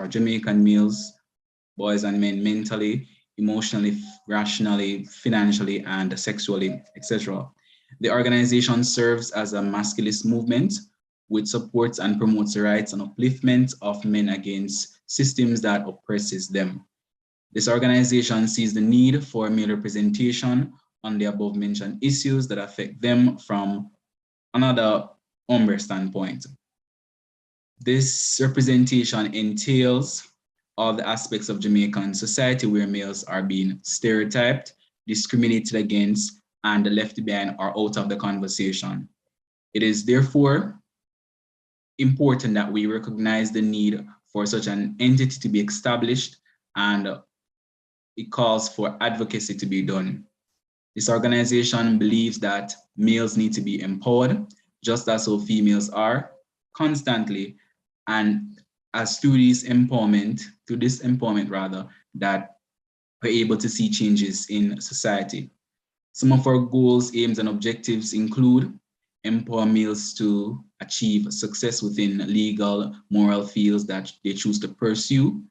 or Jamaican males, boys and men, mentally, emotionally, rationally, financially, and sexually, etc. The organization serves as a masculinist movement which supports and promotes the rights and upliftment of men against systems that oppresses them. This organization sees the need for male representation on the above mentioned issues that affect them from another U.M.B.R.E standpoint. This representation entails all the aspects of Jamaican society where males are being stereotyped, discriminated against, and left behind or out of the conversation. It is therefore important that we recognize the need for such an entity to be established, and it calls for advocacy to be done. This organization believes that males need to be empowered, just as so females are, constantly, and as through this empowerment rather, that we're able to see changes in society. Some of our goals, aims, and objectives include empower males to achieve success within legal, moral fields that they choose to pursue.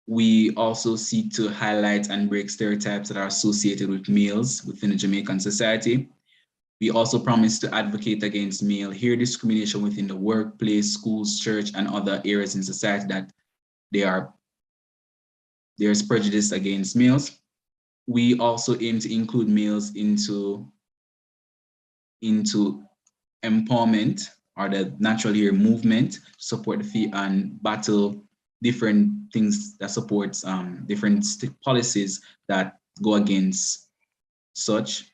We also seek to highlight and break stereotypes that are associated with males within the Jamaican society. We also promise to advocate against male hair discrimination within the workplace, schools, church, and other areas in society that there's prejudice against males. We also aim to include males into empowerment or the natural hair movement, support the fee and battle different things that supports different policies that go against such.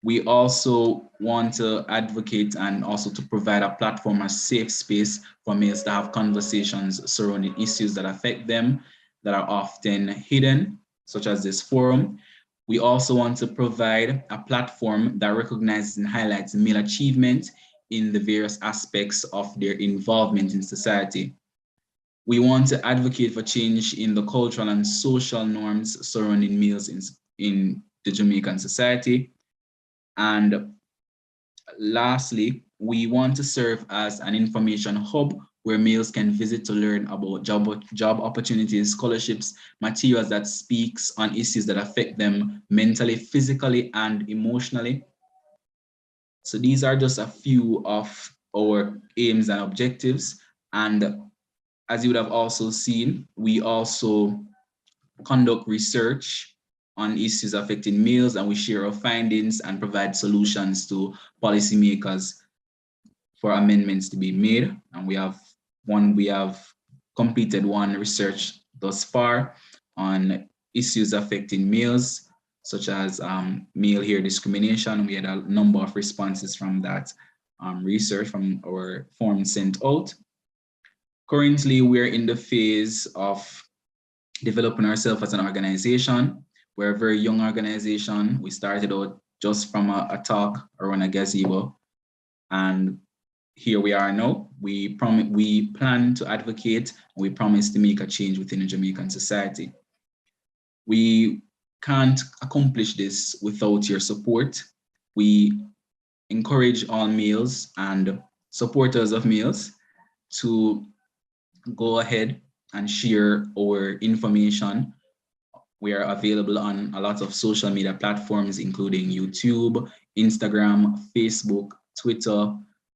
We also want to advocate and also to provide a platform, a safe space for males to have conversations surrounding issues that affect them, that are often hidden, such as this forum. We also want to provide a platform that recognizes and highlights male achievement in the various aspects of their involvement in society. We want to advocate for change in the cultural and social norms surrounding males in the Jamaican society. And lastly, we want to serve as an information hub where males can visit to learn about job opportunities, scholarships, materials that speaks on issues that affect them mentally, physically, and emotionally. So these are just a few of our aims and objectives. And as you would have also seen, we also conduct research on issues affecting males, and we share our findings and provide solutions to policymakers for amendments to be made. And we have completed one research thus far on issues affecting males, such as male hair discrimination. We had a number of responses from that research from our form sent out. Currently, we're in the phase of developing ourselves as an organization. We're a very young organization. We started out just from a talk around a gazebo, and here we are now. We plan to advocate, and we promise to make a change within the Jamaican society. We can't accomplish this without your support. We encourage all males and supporters of males to go ahead and share our information. We are available on a lot of social media platforms, including YouTube, Instagram, Facebook, Twitter.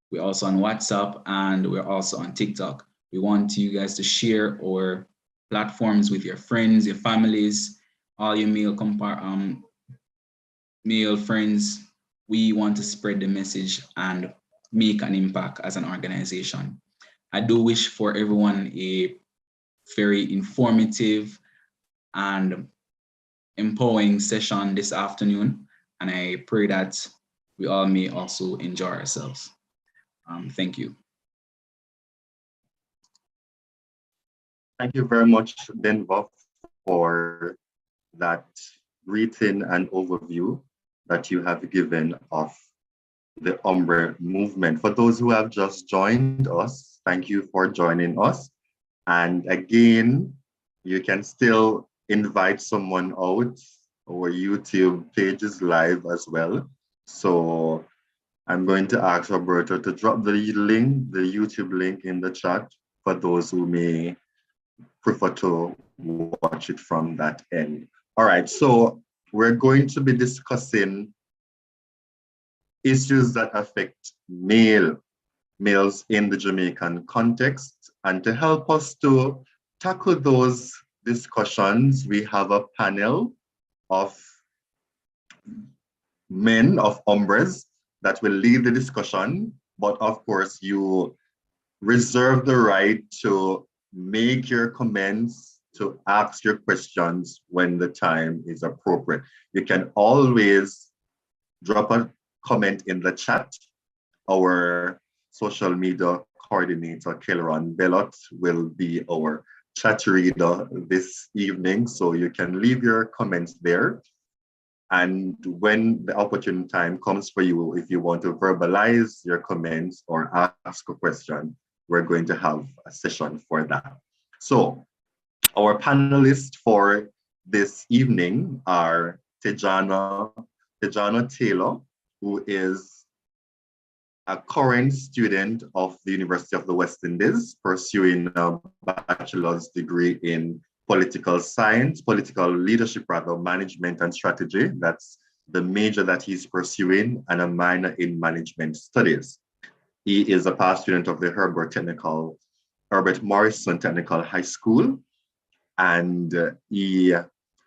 We're also on WhatsApp, and we're also on TikTok. We want you guys to share our platforms with your friends, your families, all your male friends. We want to spread the message and make an impact as an organization. I do wish for everyone a very informative and empowering session this afternoon, and I pray that we all may also enjoy ourselves. Thank you. Thank you very much, Denver, for that briefing and overview that you have given of the U.M.B.R.E movement. For those who have just joined us, thank you for joining us. And again, you can still invite someone out. Our YouTube page is live as well. So I'm going to ask Roberto to drop the link, the YouTube link in the chat for those who may prefer to watch it from that end. All right, so we're going to be discussing issues that affect males in the Jamaican context. And to help us to tackle those discussions, we have a panel of men of UM.B.R.Es that will lead the discussion. But of course, you reserve the right to make your comments, to ask your questions when the time is appropriate. You can always drop a comment in the chat. Our social media coordinator, Kelron Bellot, will be our chat reader this evening, so you can leave your comments there. And when the opportune time comes for you, if you want to verbalize your comments or ask a question, we're going to have a session for that. So our panelists for this evening are Tejana Taylor, who is a current student of the University of the West Indies, pursuing a bachelor's degree in political leadership, management and strategy. That's the major that he's pursuing, and a minor in management studies. He is a past student of the Herbert Morrison Technical High School, and he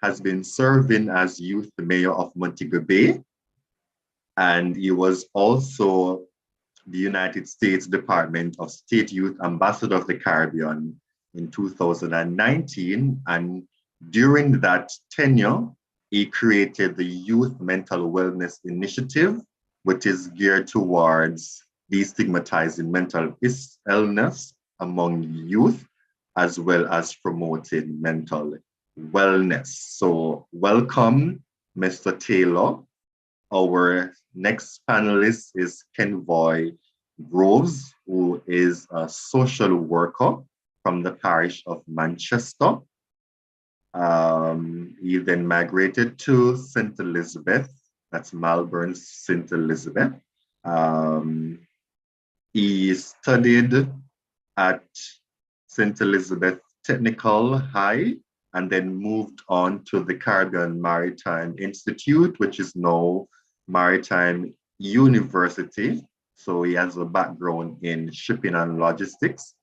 has been serving as youth mayor of Montego Bay. And he was also the United States Department of State Youth Ambassador of the Caribbean in 2019. And during that tenure, he created the Youth Mental Wellness Initiative, which is geared towards destigmatizing mental illness among youth, as well as promoting mental wellness. So welcome, Mr. Taylor. Our next panelist is Kenvoy Groves, who is a social worker from the parish of Manchester. He then migrated to St. Elizabeth, that's Malvern's St. Elizabeth. He studied at St. Elizabeth Technical High and then moved on to the Caribbean Maritime Institute, which is now Maritime University. So he has a background in shipping and logistics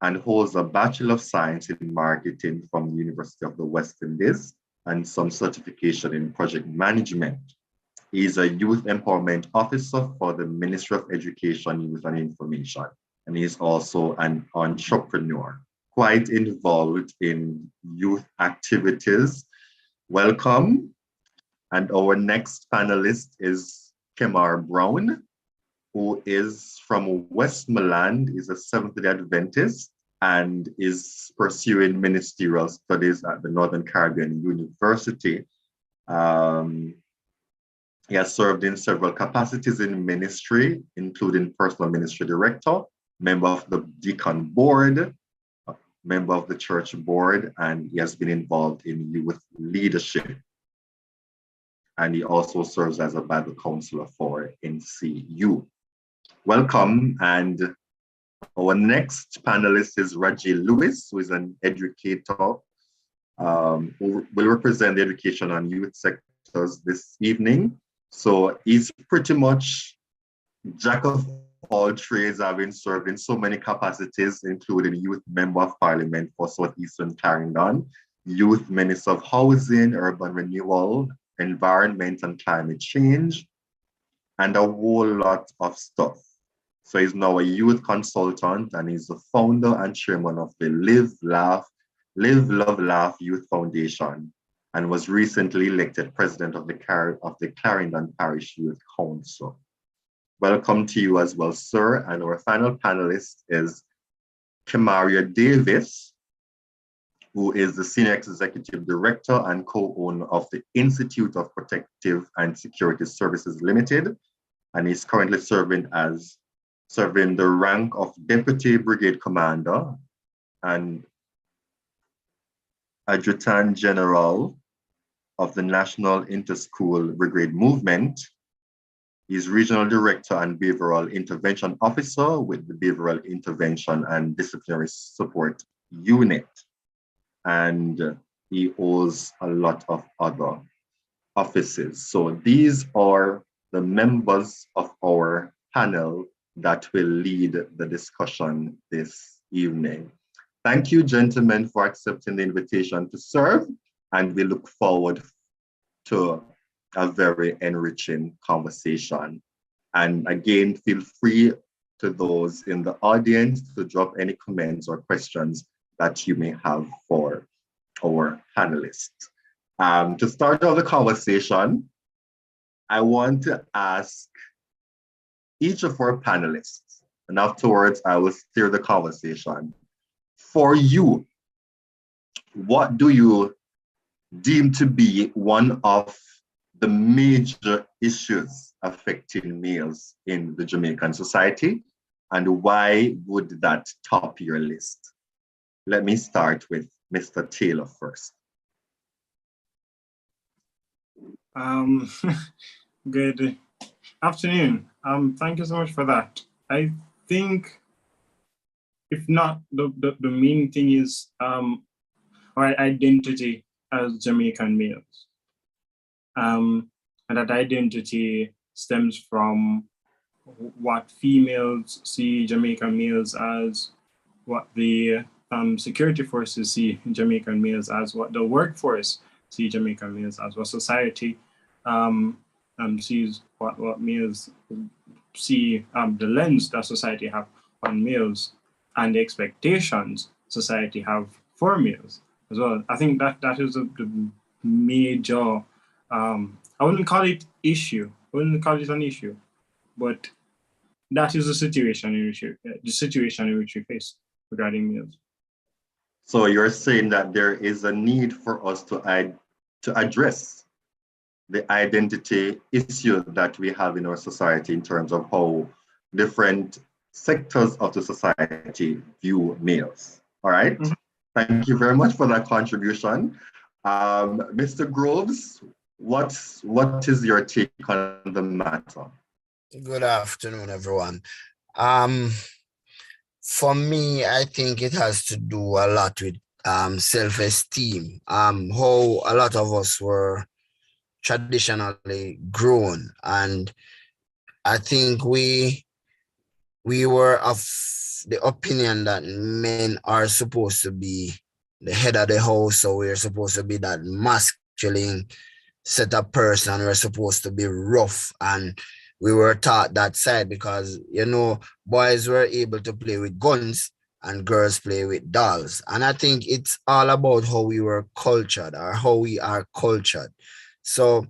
and holds a Bachelor of Science in Marketing from the University of the West Indies and some certification in project management. He is a youth empowerment officer for the Ministry of Education, Youth and Information. And he is also an entrepreneur, quite involved in youth activities. Welcome. And our next panelist is Kemar Brown, who is from Westmoreland, is a Seventh-day Adventist, and is pursuing ministerial studies at the Northern Caribbean University. He has served in several capacities in ministry, including personal ministry director, member of the Deacon Board, member of the Church Board, and he has been involved in youth leadership. And he also serves as a Bible counselor for NCU. Welcome. And our next panelist is Raji Lewis, who is an educator who will represent the education and youth sectors this evening. So he's pretty much jack of all trades, having served in so many capacities, including Youth Member of Parliament for Southeastern Clarendon, Youth Minister of Housing, Urban Renewal, Environment and Climate Change, and a whole lot of stuff. So he's now a youth consultant, and he's the founder and chairman of the Live, Love, Laugh Youth Foundation, and was recently elected president of the Clarendon Parish Youth Council. Welcome to you as well, sir. And our final panelist is Kemaria Davis, who is the Senior Executive Director and co-owner of the Institute of Protective and Security Services Limited, and is currently serving the rank of Deputy Brigade Commander and Adjutant General of the National Inter-School Brigade Movement. He's Regional Director and Behavioral Intervention Officer with the Behavioral Intervention and Disciplinary Support Unit. and he holds a lot of other offices. So these are the members of our panel that will lead the discussion this evening. Thank you, gentlemen, for accepting the invitation to serve, and we look forward to a very enriching conversation. And again, feel free to those in the audience to drop any comments or questions that you may have for our panelists. To start off the conversation, I want to ask each of our panelists, and afterwards I will steer the conversation. For you, what do you deem to be one of the major issues affecting males in the Jamaican society, and why would that top your list? Let me start with Mr. Taylor first. Good afternoon. Thank you so much for that. I think, if not, the main thing is our identity as Jamaican males. And that identity stems from what females see Jamaican males as, what the security forces see Jamaican males as, what the workforce see Jamaican males as, what society sees what males see, the lens that society have on males, and the expectations society have for males as well. I think that is the major, I wouldn't call it issue, I wouldn't call it an issue, but that is the situation in which we face regarding males. So you're saying that there is a need for us to address the identity issue that we have in our society in terms of how different sectors of the society view males. All right. Mm-hmm. Thank you very much for that contribution. Mr. Groves, what is your take on the matter? Good afternoon, everyone. For me, I think it has to do a lot with self-esteem. How a lot of us were traditionally grown, and I think we were of the opinion that men are supposed to be the head of the house, so we're supposed to be that masculine set of person. We're supposed to be rough, and we were taught that side because, you know, boys were able to play with guns and girls play with dolls. And I think it's all about how we were cultured, or how we are cultured. So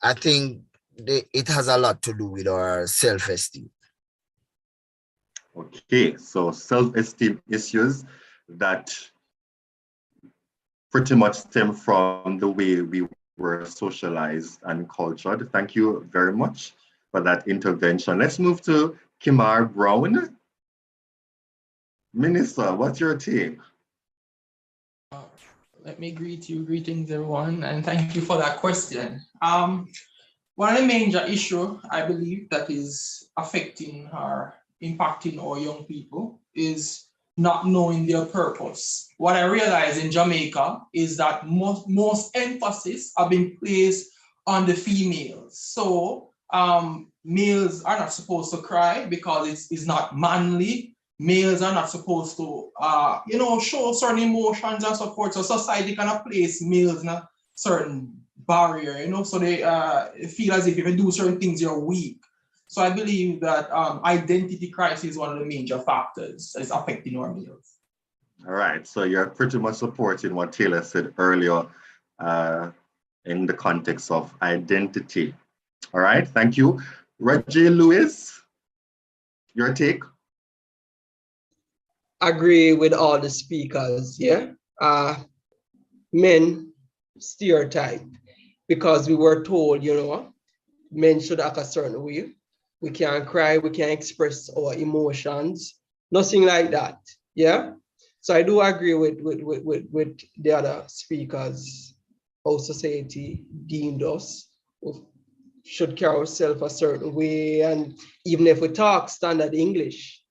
I think it has a lot to do with our self-esteem. Okay, so self-esteem issues that pretty much stem from the way we were socialized and cultured. Thank you very much for that intervention. Let's move to Kimar Brown. Minister, what's your take? Let me greet you. Greetings, everyone, and thank you for that question. One of the major issues I believe that is affecting or impacting our young people is not knowing their purpose. What I realize in Jamaica is that most emphasis are being placed on the females. So males are not supposed to cry because it's not manly. Males are not supposed to, show certain emotions and support. So society cannot place males in a certain barrier, so they feel as if you do certain things, you're weak. So I believe that identity crisis is one of the major factors that is affecting our males. All right, so you're pretty much supporting what Taylor said earlier in the context of identity. All right, thank you. Reggie Lewis, your take? Agree with all the speakers, yeah? Men stereotype, because we were told, men should act a certain way. We can't cry, we can't express our emotions, nothing like that, yeah? So I do agree with the other speakers, how society deemed us. We should carry ourselves a certain way, and even if we talk standard English,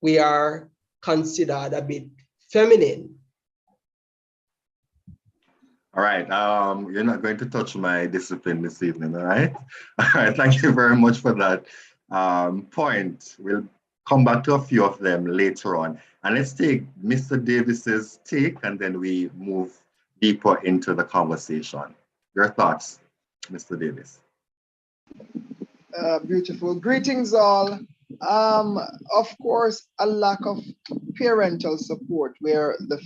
we are considered a bit feminine. All right. You're not going to touch my discipline this evening, all right? All right. Thank you very much for that point. We'll come back to a few of them later on. And let's take Mr. Davis's take, and then we move deeper into the conversation. Your thoughts, Mr. Davis. Beautiful. Greetings, all. Of course, a lack of parental support where the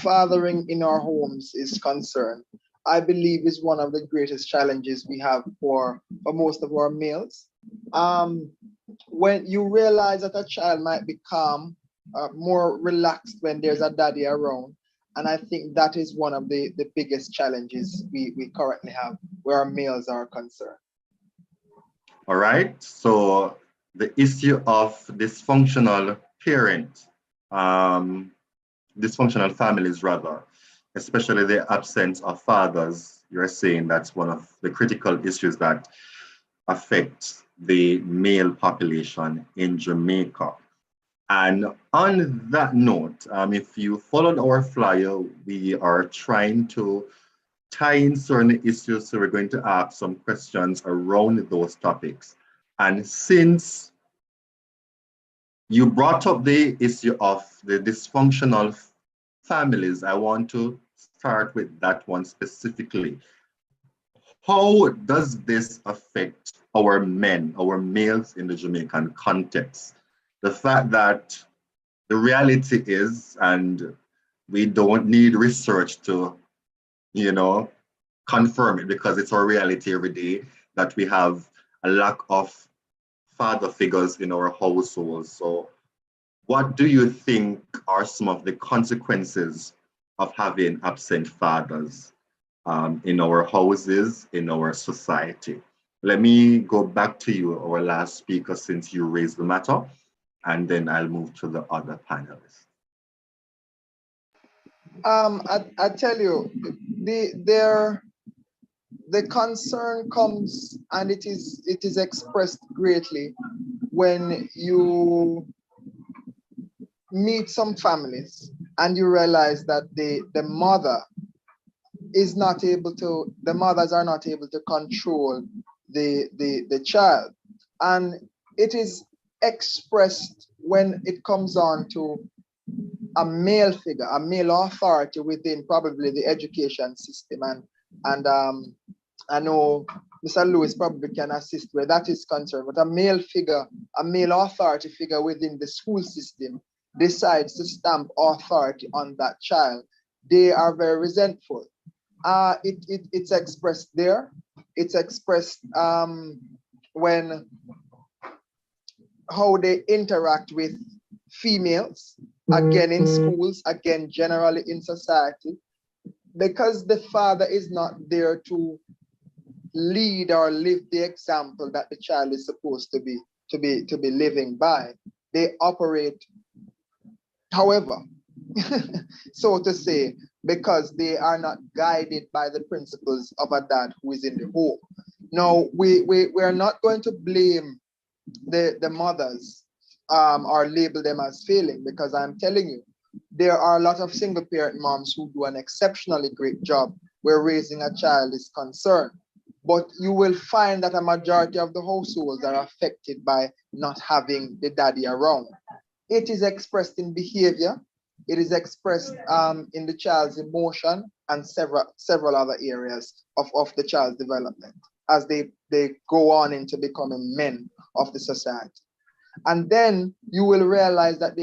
fathering in our homes is concerned, I believe is one of the greatest challenges we have for most of our males. When you realize that a child might become more relaxed when there's a daddy around, and I think that is one of the biggest challenges we currently have where our males are concerned. All right, so the issue of dysfunctional dysfunctional families rather, especially the absence of fathers, you're saying that's one of the critical issues that affect the male population in Jamaica. And on that note, if you followed our flyer, we are trying to tie in certain issues, so we're going to ask some questions around those topics. And since you brought up the issue of the dysfunctional families, I want to start with that one specifically. How does this affect our men, our males in the Jamaican context? The fact that the reality is, and we don't need research to confirm it, because it's our reality every day, that we have a lack of father figures in our households. So what do you think are some of the consequences of having absent fathers in our houses, in our society? Let me go back to you, our last speaker, since you raised the matter, and then I'll move to the other panelists. I tell you, the concern comes, and it is expressed greatly when you meet some families and you realize that the mothers are not able to control the child, and it is expressed when it comes on to a male figure, a male authority within probably the education system, and I know Mr. Lewis probably can assist where that is concerned, but a male figure, a male authority figure within the school system decides to stamp authority on that child, they are very resentful. It's expressed there. It's expressed when how they interact with females, again in schools, again generally in society, because the father is not there to lead or live the example that the child is supposed to be living by. They operate, however, so to say, because they are not guided by the principles of a dad who is in the home. Now, we are not going to blame the mothers or label them as failing, because I'm telling you, there are a lot of single parent moms who do an exceptionally great job where raising a child is concerned. But you will find that a majority of the households are affected by not having the daddy around. It is expressed in behavior. It is expressed in the child's emotion and several other areas of the child's development as they go on into becoming men of the society. And then you will realize that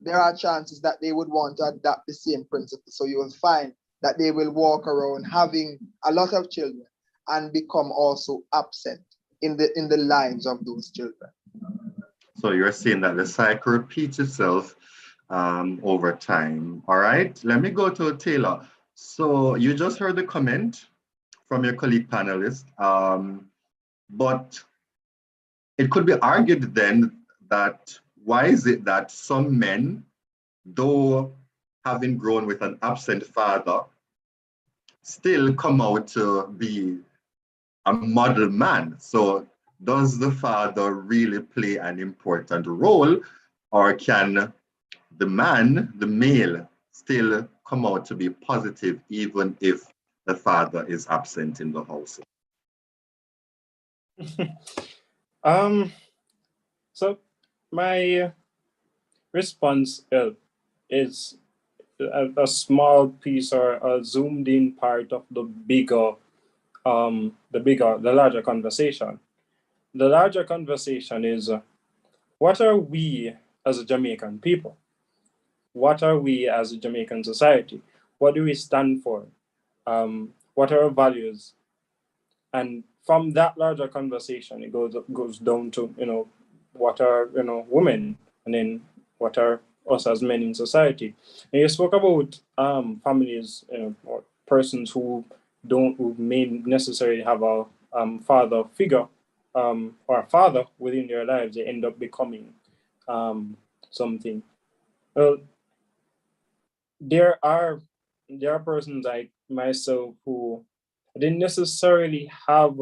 there are chances that they would want to adopt the same principle. So you will find that they will walk around having a lot of children and become also absent in the lives of those children. So you're saying that the cycle repeats itself over time. All right, let me go to Taylor. So you just heard the comment from your colleague panelist, but it could be argued then that why is it that some men, though having grown with an absent father, still come out to be a model man? So does the father really play an important role, or can the man, the male, still come out to be positive even if the father is absent in the household? So my response is a small piece or a zoomed in part of the larger conversation. The larger conversation is, what are we as a Jamaican people? What are we as a Jamaican society? What do we stand for? What are our values? And from that larger conversation, it goes down to, what are, women, and then what are us as men in society. And you spoke about families, or persons who may necessarily have a father figure, or a father within their lives. They end up becoming something. Well, there are persons like myself who didn't necessarily have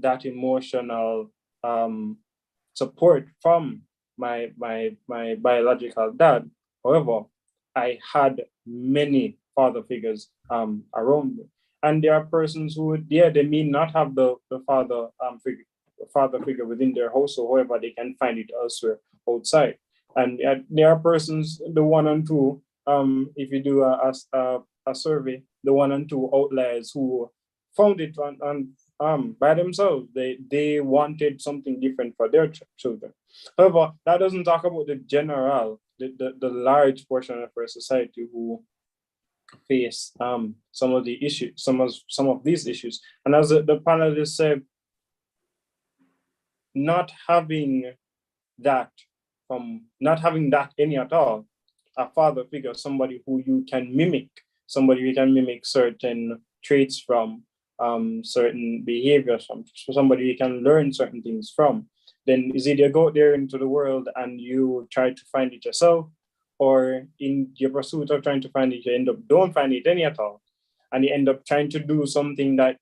that emotional support from my biological dad. However, I had many father figures around me, and there are persons who, they may not have the father figure within their household. However, they can find it elsewhere outside. And there are persons, the 1 and 2. If you do a survey, the 1 and 2 outliers who found it on by themselves. They wanted something different for their children. However, that doesn't talk about the large portion of our society who face some of the issues, some of these issues. And as the panelists said, not having that any at all, a father figure, somebody who you can mimic, certain traits from, certain behaviors from, somebody you can learn certain things from, then is either go out there into the world and you try to find it yourself, or in your pursuit of trying to find it, you end up don't find it any at all. And you end up trying to do something that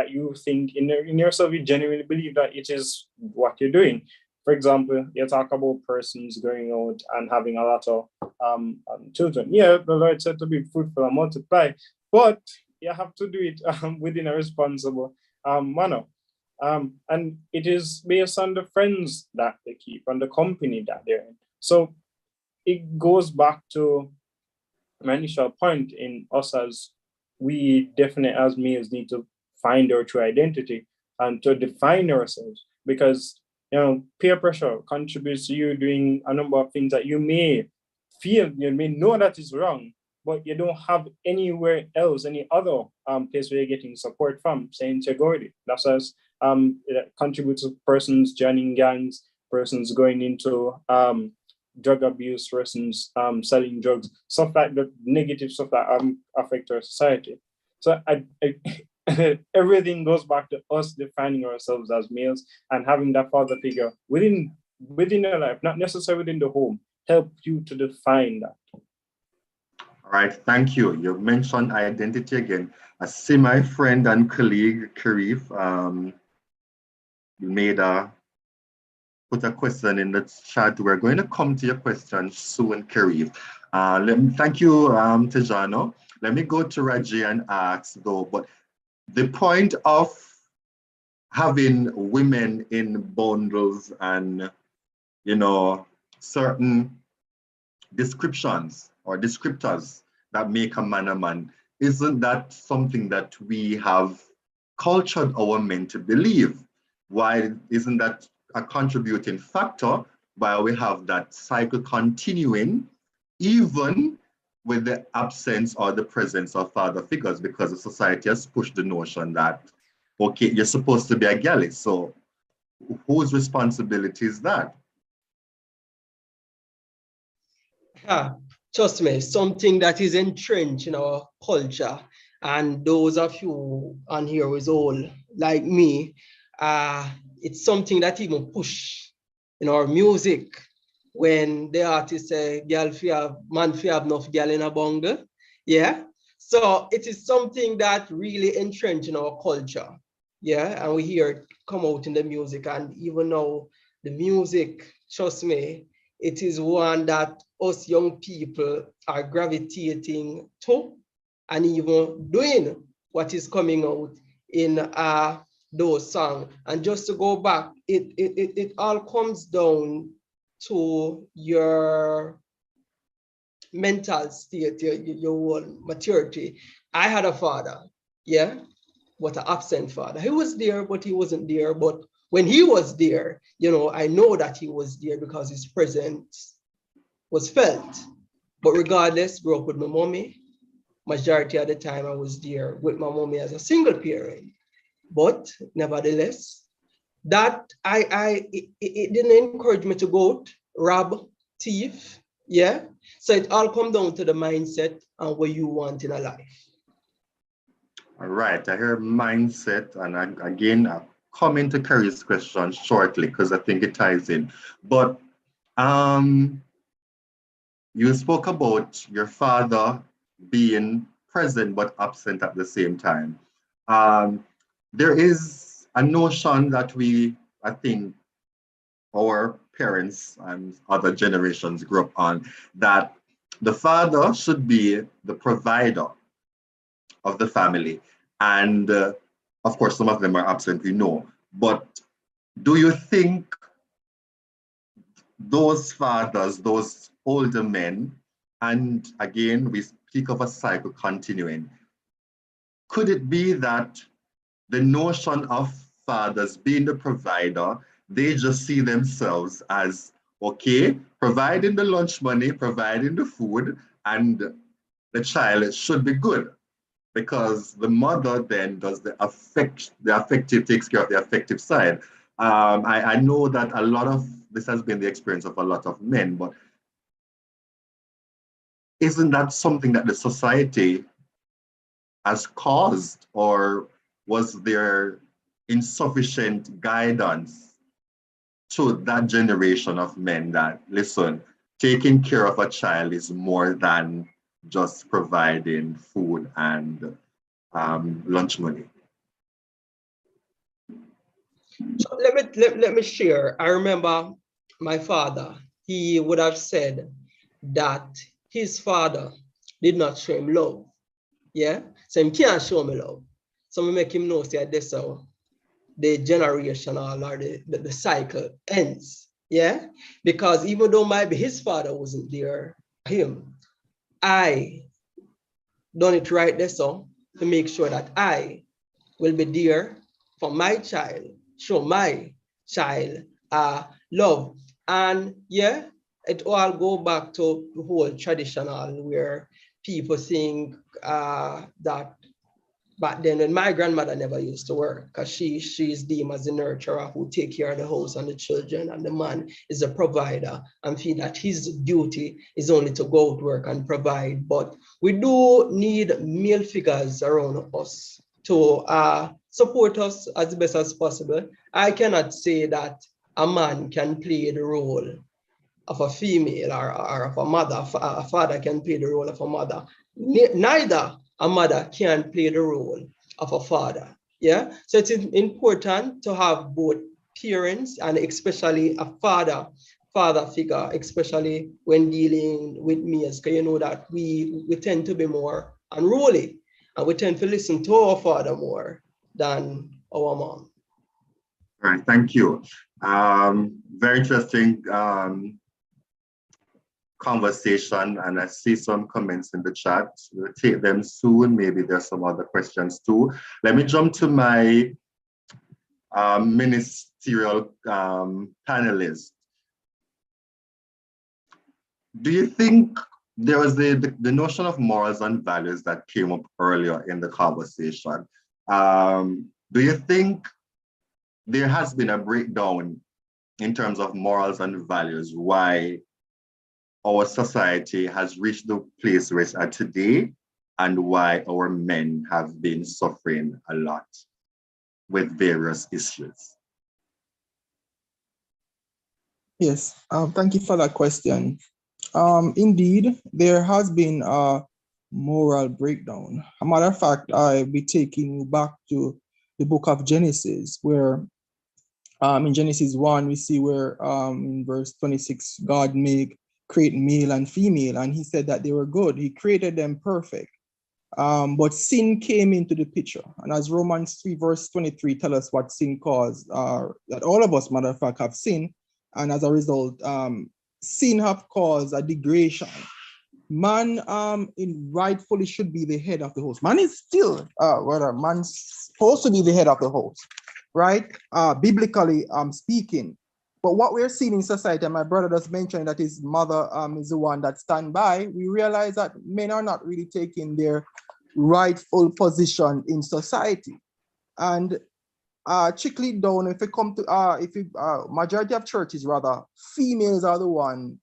you think in yourself, you genuinely believe that it is what you're doing. For example, you talk about persons going out and having a lot of children. Yeah, the Lord said to be fruitful and multiply, but you have to do it within a responsible manner. And it is based on the friends that they keep and the company that they're in. So it goes back to my initial point in us, as we definitely as males need to find our true identity and to define ourselves, because peer pressure contributes to you doing a number of things that you may feel, you may know that is wrong, but you don't have anywhere else, any other place where you're getting support from, say insecurity. That's as it contributes to persons joining gangs, persons going into drug abuse, persons selling drugs, stuff like the negative stuff that affect our society. So everything goes back to us defining ourselves as males and having that father figure within your life, not necessarily within the home, help you to define that. All right, thank you. You mentioned identity again. I see my friend and colleague, Karif, put a question in the chat. We're going to come to your question soon, Karif. Thank you, Tejano. Let me go to Raji and ask though, but the point of having women in bundles and, certain descriptions or descriptors that make a man a man, isn't that something that we have cultured our men to believe? Why isn't that a contributing factor why we have that cycle continuing, even with the absence or the presence of father figures? Because the society has pushed the notion that, okay, you're supposed to be a galley. So whose responsibility is that? Trust me, something that is entrenched in our culture. And those of you on here who is old like me, it's something that even push in our music when the artists say, "Girl, man, have enough girl in a bungle." Yeah. So it is something that really entrenched in our culture. Yeah. And we hear it come out in the music. And even now, the music, trust me, it is one that us young people are gravitating to and even doing what is coming out in those songs. And just to go back, it all comes down to your mental state, your maturity. I had a father, yeah, but an absent father. He was there, but he wasn't there. But when he was there, you know, I know that he was there because his presence was felt. But regardless, grew up with my mommy. Majority of the time I was there with my mommy as a single parent. But nevertheless, that it didn't encourage me to go out, rob, thief, yeah? So it all comes down to the mindset and what you want in a life. All right, I hear mindset, and I'll come into Kerry's question shortly because I think it ties in. But you spoke about your father being present but absent at the same time. There is a notion that I think our parents and other generations grew up on, that the father should be the provider of the family. And of course, some of them are absent, we know. But do you think those fathers, those older men, and again, we speak of a cycle continuing, could it be that the notion of fathers being the provider, they just see themselves as, okay, providing the lunch money, providing the food, and the child should be good, because the mother then does the affective, takes care of the affective side. I know that a lot of this has been the experience of a lot of men, but isn't that something that the society has caused, or was there insufficient guidance to that generation of men that, listen, taking care of a child is more than just providing food and lunch money? So let me share. I remember my father, he would have said that his father did not show him love. Yeah, so he can't show me love. So we make him know that this the generational or the cycle ends. Yeah, because even though maybe his father wasn't there, I done it right there so to make sure that I will be there for my child, show my child love. And yeah, it all go back to the whole traditional where people think that back then, when my grandmother never used to work, because she's deemed as the nurturer who take care of the house and the children, and the man is a provider, and feel that his duty is only to go out work and provide. But we do need male figures around us to support us as best as possible. I cannot say that a man can play the role of a female or of a mother. A father can play the role of a mother. Neither a mother can play the role of a father. Yeah, so it's important to have both parents and especially a father figure, especially when dealing with males, because you know that we tend to be more unruly and we tend to listen to our father more than our mom. All right, thank you. Very interesting conversation, and I see some comments in the chat. We'll take them soon. Maybe there's some other questions too. Let me jump to my ministerial panelists. Do you think there was the notion of morals and values that came up earlier in the conversation? Do you think there has been a breakdown in terms of morals and values, why our society has reached the place where it's at today, and why our men have been suffering a lot with various issues? Yes, thank you for that question. Indeed, there has been a moral breakdown. A matter of fact, I'll be taking you back to the book of Genesis, where In Genesis 1, we see where in verse 26, God create male and female, and he said that they were good. He created them perfect. But sin came into the picture. And as Romans 3 verse 23 tell us what sin caused, that all of us, matter of fact, have sinned. And as a result, sin have caused a degradation. Man rightfully should be the head of the house. Man is still, man's supposed to be the head of the house, right? Biblically speaking. But what we're seeing in society, and my brother just mentioned that his mother is the one that stand by, we realize that men are not really taking their rightful position in society. And trickle it down, if you come to, majority of churches rather, females are the one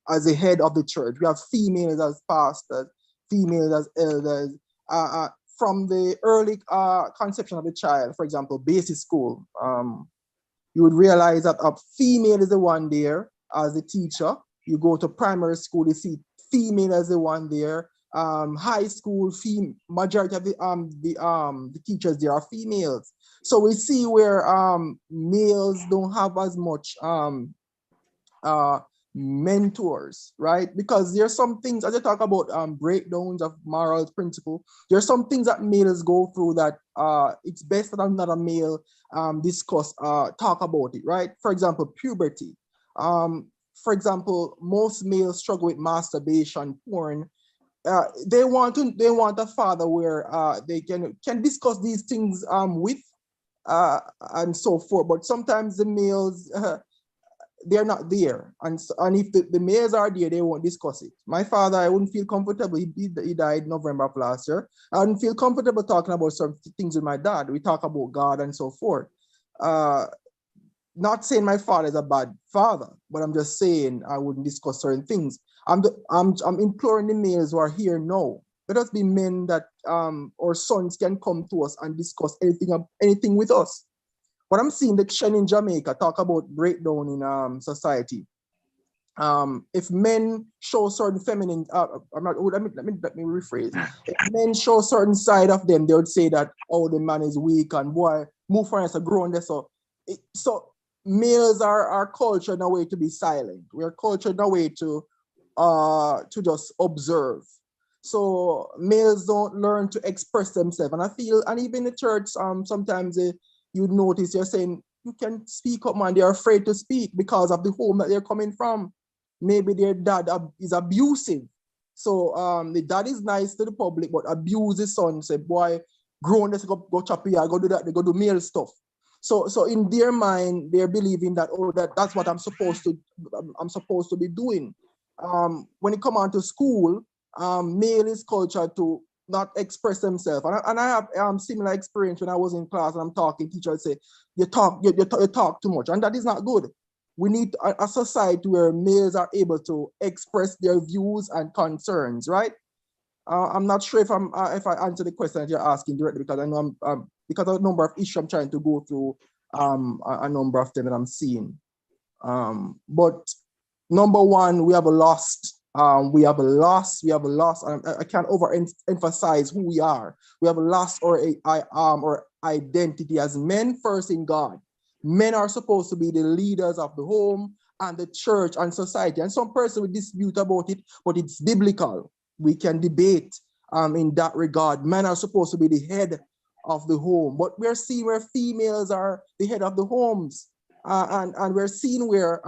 as the head of the church. We have females as pastors, females as elders. From the early conception of a child, for example, basic school, you would realize that a female is the one there as the teacher. You go to primary school, you see female as the one there. High school, majority of the teachers there are females. So we see where males don't have as much mentors, right? Because there's some things, as I talk about breakdowns of moral principle, there's some things that males go through that it's best that another male talk about it, right? For example, puberty. For example, most males struggle with masturbation, porn. They want a father where they can discuss these things with and so forth. But sometimes the males they're not there, and if the males are there, they won't discuss it. My father, I wouldn't feel comfortable. He died November of last year. I wouldn't feel comfortable talking about some things with my dad. We talk about God and so forth. Not saying my father is a bad father, but I'm just saying I wouldn't discuss certain things. I'm imploring the males who are here now. Let us be men that our sons can come to us and discuss anything with us. What I'm seeing the trend in Jamaica talk about breakdown in society. If men show certain feminine, let me rephrase. If men show certain side of them, they would say that, oh, the man is weak and boy, move for us a grown there. So males are cultured in a way to be silent. We are cultured in a way to just observe. So males don't learn to express themselves. And I feel, and even in the church, sometimes you'd notice you're saying, you can speak up, man. They're afraid to speak because of the home that they're coming from. Maybe their dad is abusive. So the dad is nice to the public, but abuse his son. Say, boy, grown, let's go chop here, go do that, they go do male stuff. So in their mind, they're believing that, oh, that's what I'm supposed to be doing. When it come on to school, male is cultured to not express themselves. And I have similar experience when I was in class and I'm talking, teacher would say, you talk too much, and that is not good. We need a society where males are able to express their views and concerns, right? I'm not sure if I answer the question that you're asking directly, because I know because of a number of issues I'm trying to go through, a number of them that I'm seeing. But number one, we have a lost. We have a loss. I can't overemphasize who we are. We have lost our identity as men first in God. Men are supposed to be the leaders of the home and the church and society. And some person will dispute about it, but it's biblical. We can debate in that regard. Men are supposed to be the head of the home, but we're seeing where females are the head of the homes, and we're seeing where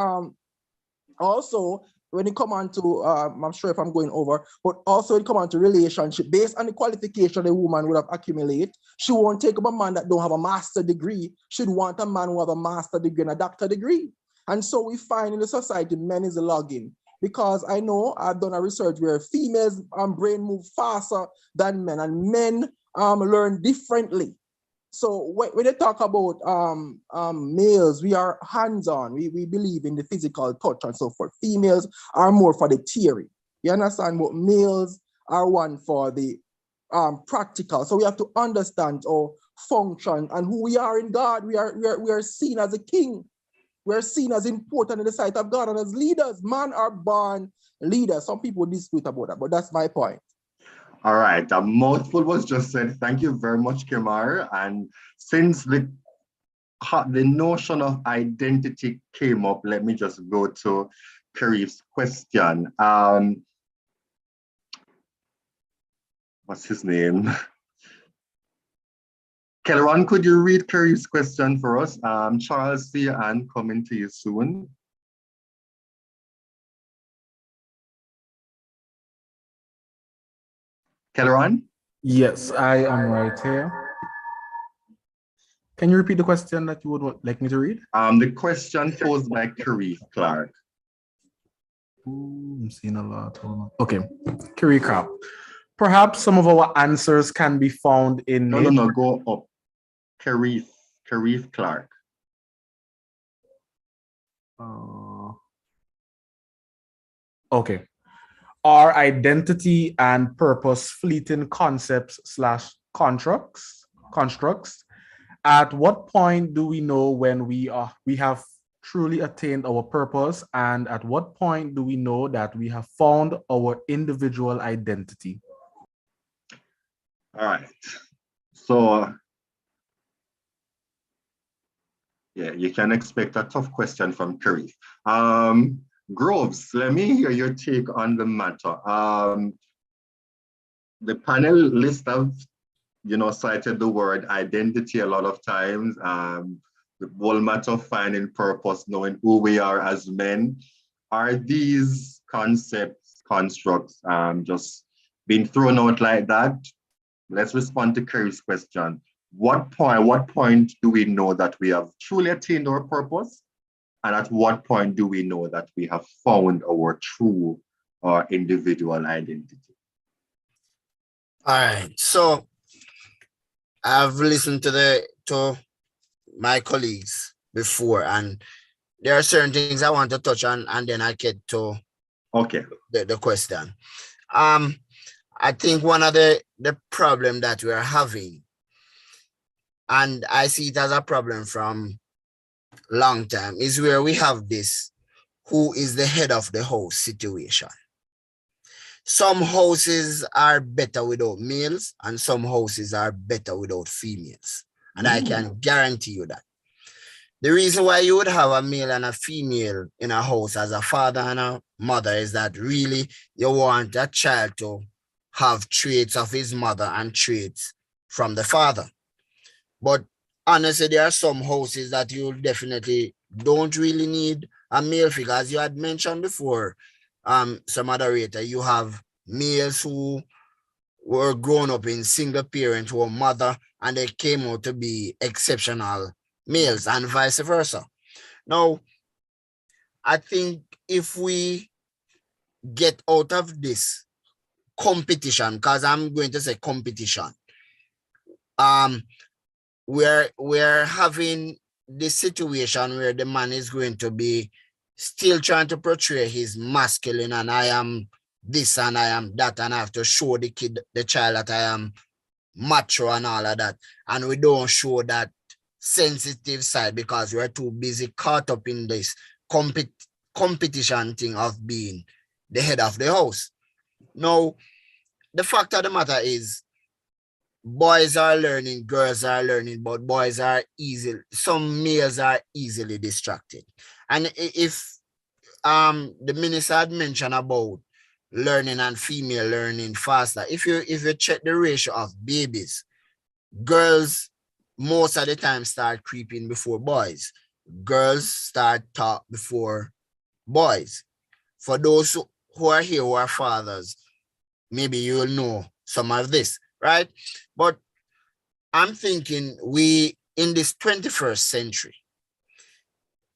also when it come on to I'm sure if I'm going over, but also when it come on to relationship, based on the qualification the woman would have accumulated, she won't take up a man that don't have a master degree. She'd want a man who have a master degree and a doctor degree. And so we find in the society men is logging, because I know I've done a research where females brain move faster than men, and men learn differently. So when they talk about males, we are hands-on. We believe in the physical touch and so forth. Females are more for the theory. You understand? But males are one for the practical. So we have to understand our function and who we are in God. We are seen as a king. We are seen as important in the sight of God and as leaders. Men are born leaders. Some people dispute about that, but that's my point. All right, a mouthful was just said. Thank you very much, Kemar. And since the notion of identity came up. Let me just go to Karif's question. What's his name? Kelleron, could you read Karif's question for us? Charles, see you and coming to you soon. Kelleron? Yes, I am right here. Can you repeat the question that you would like me to read? The question posed by Karif Clark. Ooh, I'm seeing a lot. Hold on. Okay, Carrie Crap. Perhaps some of our answers can be found in No, go up. Karif Clark. Okay. Are identity and purpose fleeting concepts / constructs? At what point do we know when we have truly attained our purpose, and at what point do we know that we have found our individual identity? All right. So, yeah, you can expect a tough question from Karif. Groves, let me hear your take on the matter. The panelists have, cited the word identity a lot of times. The whole matter of finding purpose, knowing who we are as men. Are these concepts, constructs, just being thrown out like that? Let's respond to Kerry's question. What point do we know that we have truly attained our purpose? And at what point do we know that we have found our true or individual identity? All right. So I've listened to my colleagues before, and there are certain things I want to touch on, and then I get to the question. I think one of the problem that we are having, and I see it as a problem from long time, is where we have this who is the head of the house situation. Some houses are better without males, and some houses are better without females. And I can guarantee you that. The reason why you would have a male and a female in a house as a father and a mother is that really you want a child to have traits of his mother and traits from the father. But honestly, there are some houses that you definitely don't really need a male figure. As you had mentioned before, some moderator, you have males who were grown up in single parent or mother, and they came out to be exceptional males, and vice versa. Now, I think if we get out of this competition, because I'm going to say competition, we're having this situation where the man is going to be still trying to portray his masculine, and I am this and I am that, and I have to show the child that I am macho and all of that, and we don't show that sensitive side because we're too busy caught up in this competition thing of being the head of the house. Now, the fact of the matter is, boys are learning, girls are learning, but some males are easily distracted. And if the minister had mentioned about learning and female learning faster, if you check the ratio of babies, girls most of the time start creeping before boys. Girls start talk before boys. For those who are here who are fathers, maybe you'll know some of this, right? But I'm thinking we, in this 21st century,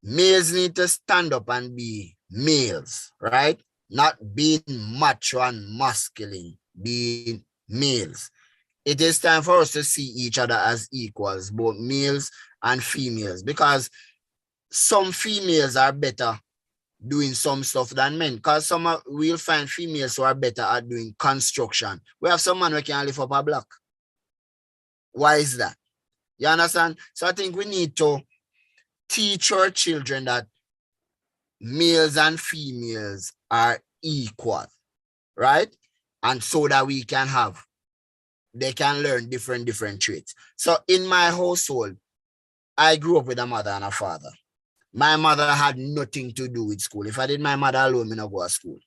males need to stand up and be males, right? Not being macho and masculine, being males. It is time for us to see each other as equals, both males and females, because some females are better doing some stuff than men, because we'll find females who are better at doing construction. We have some men who can lift up a block. Why is that? You understand? So I think we need to teach our children that males and females are equal, right? And so that they can learn different traits. So in my household, I grew up with a mother and a father. My mother had nothing to do with school. If I did my mother alone, me not go to school.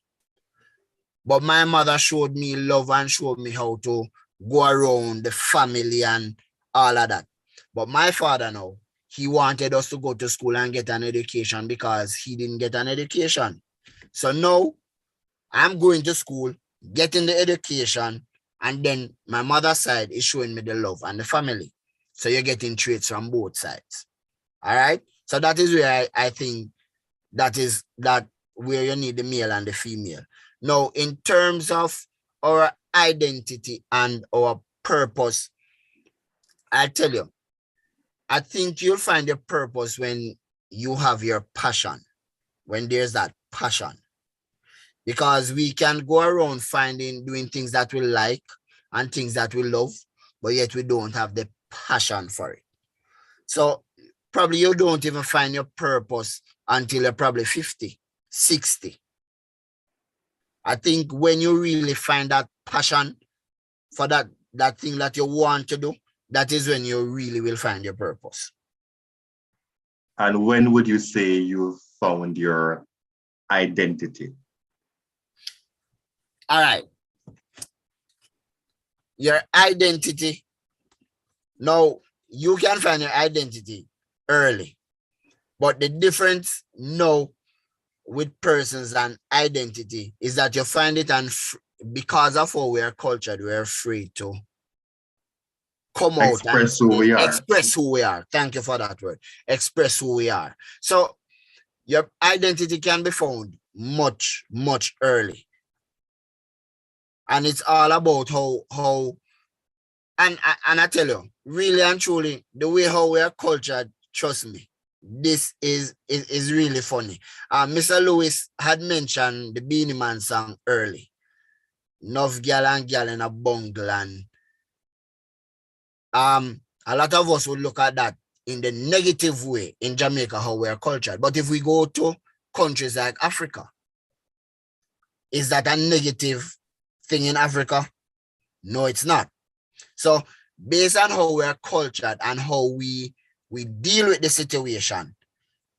But my mother showed me love and showed me how to go around the family and all of that. But my father now, he wanted us to go to school and get an education because he didn't get an education. So now I'm going to school, getting the education, and then my mother's side is showing me the love and the family. So you're getting traits from both sides. All right. So that is where I think that where you need the male and the female. Now, in terms of our identity and our purpose, I tell you, I think you'll find your purpose when you have your passion, when there's that passion. Because we can go around doing things that we like and things that we love, but yet we don't have the passion for it. So probably you don't even find your purpose until you're probably 50, 60. I think when you really find that passion for that thing that you want to do, that is when you really will find your purpose. And when would you say you found your identity? All right. Your identity. Now, you can find your identity early. But the difference now with persons and identity is that you find it, and because of how we are cultured, we are free to come out and express who we are. Express who we are. Thank you for that word. Express who we are. So your identity can be found much, much early. And it's all about how and I tell you, really and truly, the way how we are cultured, trust me, this is really funny. Mr. Lewis had mentioned the Beanie Man song early. Enough gal and gal in a bungle, and a lot of us would look at that in the negative way in Jamaica, how we are cultured. But if we go to countries like Africa, is that a negative thing in Africa? No, it's not. So based on how we are cultured and how we deal with the situation,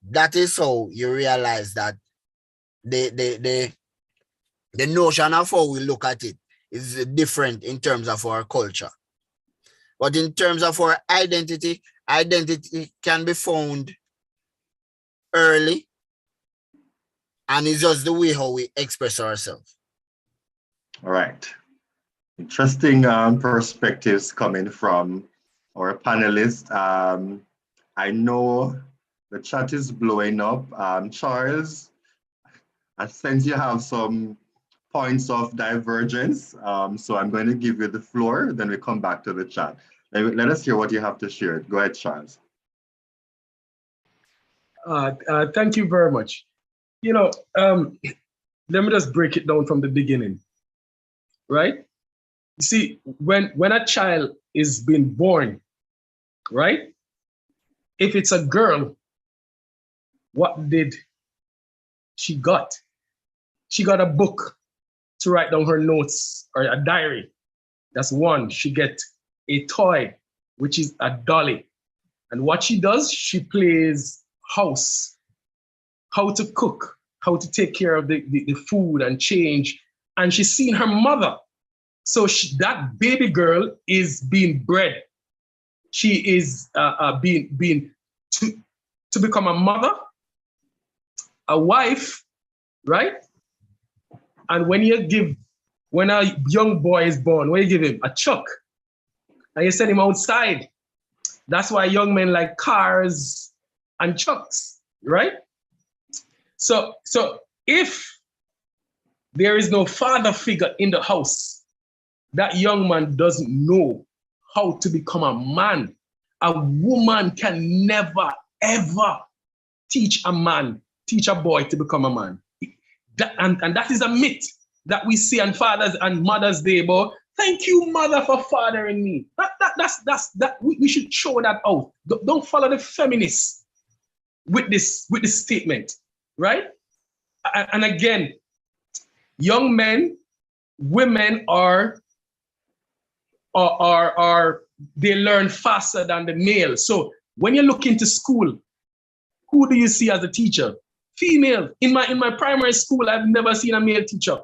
that is how you realize that the notion of how we look at it is different in terms of our culture. But in terms of our identity can be found early, and it's just the way how we express ourselves. All right. Interesting perspectives coming from our panelists. I know the chat is blowing up. Charles, I sense you have some points of divergence. So I'm going to give you the floor, then we come back to the chat. Let us hear what you have to share. Go ahead, Charles. Thank you very much. You know, let me just break it down from the beginning, right? You see, when a child is being born, right? If it's a girl, what did she got? She got a book to write down her notes, or a diary. That's one. She get a toy, which is a dolly. And what she does, she plays house, how to cook, how to take care of the food and change. And she's seen her mother. So that baby girl is being bred. She is being to become a mother, a wife, right? And when a young boy is born, when you give him a chuck, and you send him outside, that's why young men like cars and chucks, right? So if there is no father figure in the house, that young man doesn't know how to become a man. A woman can never, ever teach a boy to become a man. And that is a myth that we see on Father's and Mother's Day, but thank you, mother, for fathering me. We should show that out. Don't follow the feminists with this statement, right? And again, young men, women they learn faster than the male. So when you look into school, who do you see as a teacher? Female. In my primary school, I've never seen a male teacher.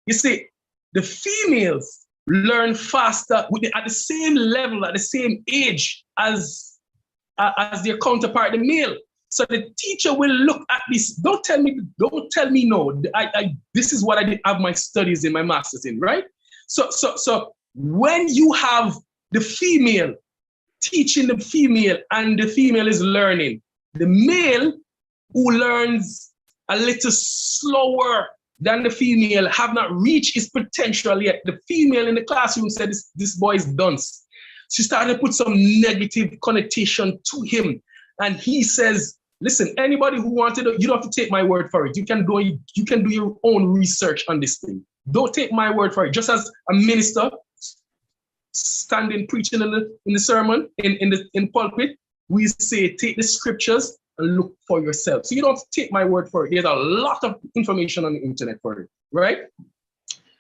You see, the females learn faster at the same level, at the same age as their counterpart, the male. So the teacher will look at this. Don't tell me no. This is what I did have my studies in, my master's in, right? So when you have the female teaching the female and the female is learning, the male who learns a little slower than the female have not reached his potential yet. The female in the classroom said, this boy is dunce. She started to put some negative connotation to him. And he says, listen, anybody who wanted it, you don't have to take my word for it. You can do your own research on this thing. Don't take my word for it. Just as a minister standing preaching in the sermon, in pulpit, we say, take the scriptures and look for yourself. So you don't take my word for it. There's a lot of information on the internet for it, right?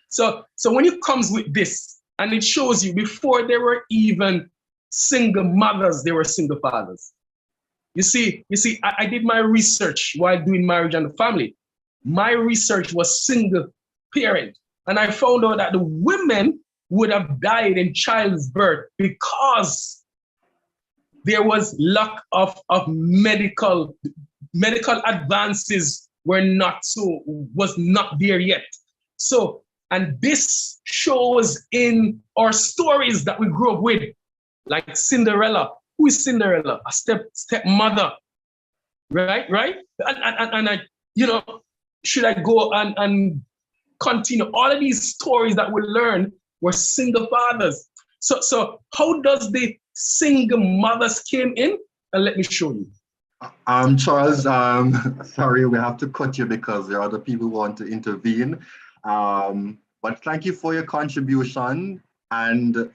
So when it comes with this, and it shows you before there were even single mothers, there were single fathers. You see, I did my research while doing Marriage and the Family. My research was single parent. And I found out that the women would have died in childbirth because there was lack of medical advances was not there yet. So, and this shows in our stories that we grew up with, like Cinderella. Who is Cinderella? A stepmother, right? And I, should I go and continue? All of these stories that we learn were single fathers. So how does the single mothers came in? And let me show you. Charles, sorry, we have to cut you because there are other people who want to intervene. But thank you for your contribution. And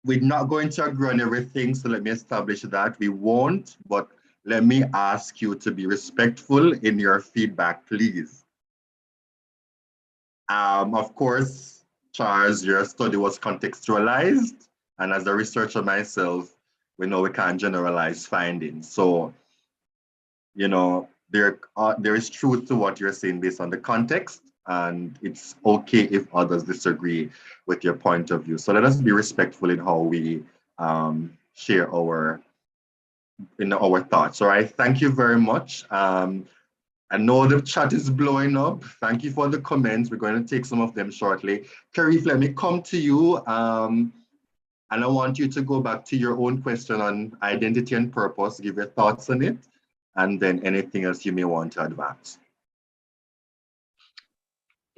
we're not going to agree on everything, so let me establish that. We won't, but let me ask you to be respectful in your feedback, please. Of course, Charles, your study was contextualized, and as a researcher myself, we know we can't generalize findings. So, there is truth to what you're saying based on the context, and it's okay if others disagree with your point of view. So let us be respectful in how we share our thoughts. All right, thank you very much. I know the chat is blowing up. Thank you for the comments. We're going to take some of them shortly. Karif, let me come to you. And I want you to go back to your own question on identity and purpose, give your thoughts on it, and then anything else you may want to advance.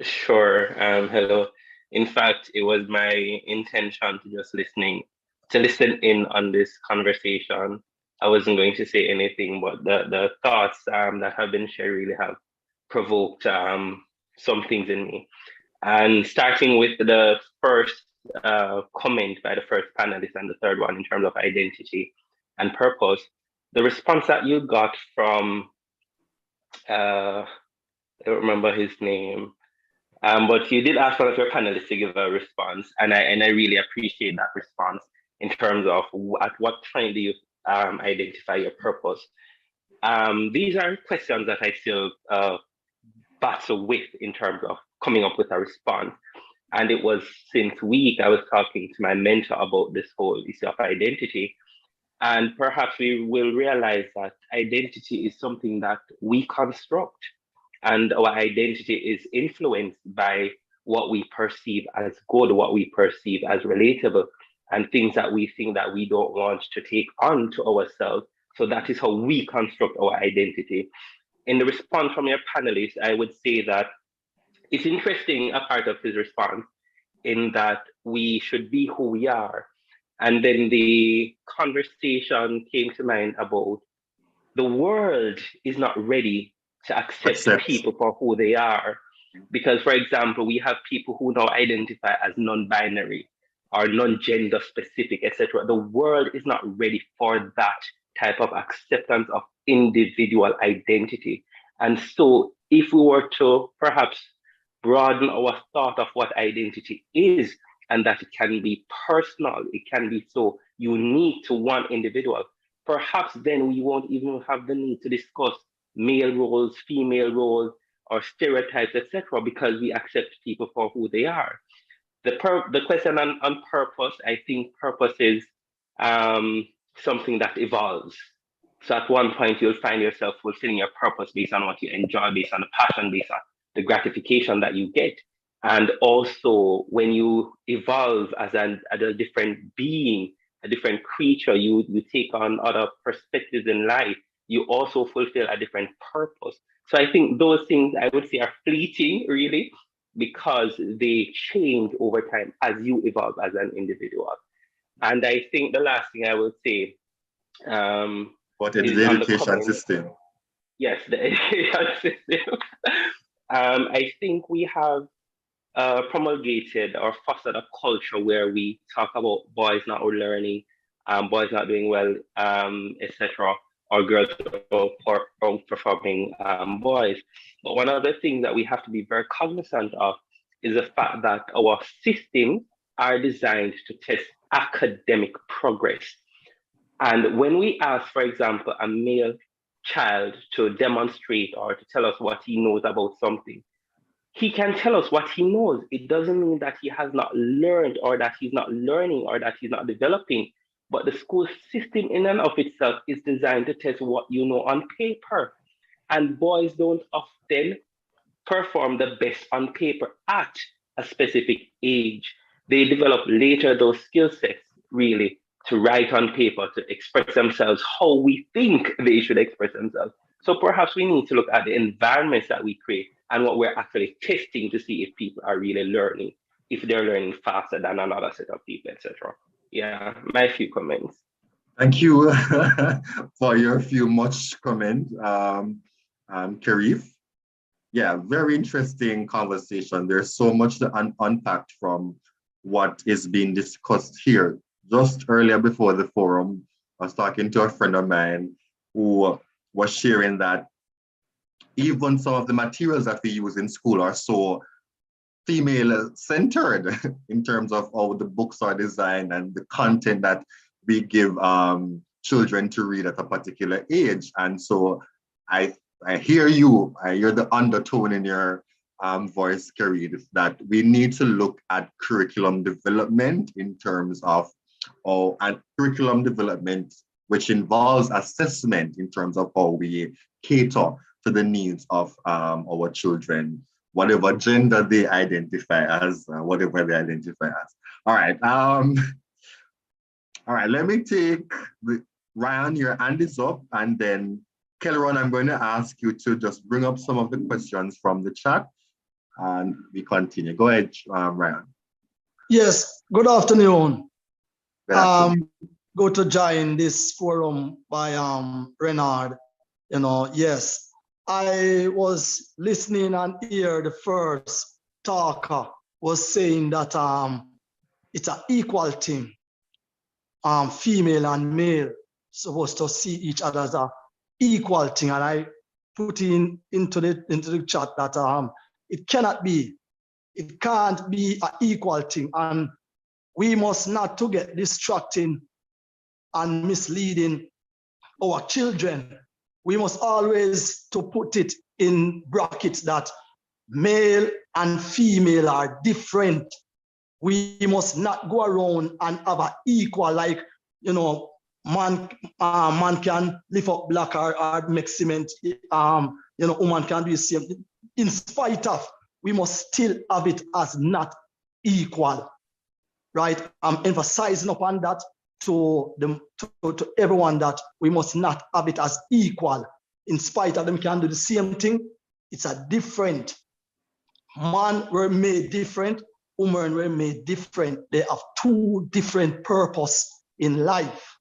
Sure. Hello. In fact, it was my intention to just listen in on this conversation. I wasn't going to say anything, but the thoughts that have been shared really have provoked some things in me. And starting with the first comment by the first panelist and the third one in terms of identity and purpose, the response that you got from, I don't remember his name, but you did ask one of your panelists to give a response, and I really appreciate that response in terms of at what time do you identify your purpose. These are questions that I still battle with in terms of coming up with a response. And it was since week I was talking to my mentor about this whole issue of identity. And perhaps we will realize that identity is something that we construct. And our identity is influenced by what we perceive as good, what we perceive as relatable, and things that we think that we don't want to take on to ourselves. So that is how we construct our identity. In the response from your panelists, I would say that it's interesting, a part of his response, in that we should be who we are. And then the conversation came to mind about the world is not ready to accept people for who they are. Because, for example, we have people who now identify as non-binary or non-gender specific, etc. The world is not ready for that type of acceptance of individual identity. And so if we were to perhaps broaden our thought of what identity is, and that it can be personal, it can be so unique to one individual, perhaps then we won't even have the need to discuss male roles, female roles, or stereotypes, etc., because we accept people for who they are. The question on purpose, I think purpose is something that evolves. So at one point, you'll find yourself fulfilling your purpose based on what you enjoy, based on the passion, based on the gratification that you get. And also, when you evolve as a different being, a different creature, you take on other perspectives in life, you also fulfill a different purpose. So I think those things I would say are fleeting, really, because they change over time as you evolve as an individual. And I think the last thing I would say what is the education system? Yes, the education system. I think we have promulgated or fostered a culture where we talk about boys not learning, boys not doing well, etc., or girls outperforming boys. But one of the things that we have to be very cognizant of is the fact that our systems are designed to test academic progress. And when we ask, for example, a male child to demonstrate or to tell us what he knows about something, he can tell us what he knows. It doesn't mean that he has not learned or that he's not learning or that he's not developing. But the school system in and of itself is designed to test what you know on paper. And boys don't often perform the best on paper at a specific age. They develop later those skill sets, really, to write on paper, to express themselves how we think they should express themselves. So perhaps we need to look at the environments that we create and what we're actually testing to see if people are really learning, if they're learning faster than another set of people, etc. Yeah, my few comments. Thank you for your few much comments, Karif. Yeah, very interesting conversation. There's so much to unpack from what is being discussed here. Just earlier before the forum, I was talking to a friend of mine who was sharing that even some of the materials that we use in school are so female-centered in terms of how the books are designed and the content that we give children to read at a particular age. And so I hear you, I hear the undertone in your voice, Kareed, that we need to look at curriculum development in terms of curriculum development, which involves assessment in terms of how we cater to the needs of our children, whatever gender they identify as, whatever they identify as. All right. All right, let me take Ryan, your hand is up, and then Kelleron, I'm going to ask you to just bring up some of the questions from the chat and we continue. Go ahead, Ryan. Yes, good afternoon. Good afternoon. Go to join this forum by Renard. Yes, I was listening and hear the first talker was saying that it's an equal thing. Female and male supposed to see each other as a equal thing, and I put into the chat that it cannot be. It can't be an equal thing, and we must not to get distracting and misleading our children. We must always to put it in brackets that male and female are different. We must not go around and have an equal, like, man can lift up block or make cement, woman can do the same. In spite of, we must still have it as not equal, right? I'm emphasizing upon that to everyone that we must not have it as equal. In spite of them can do the same thing, it's a different. Man were made different, women were made different. They have two different purposes in life.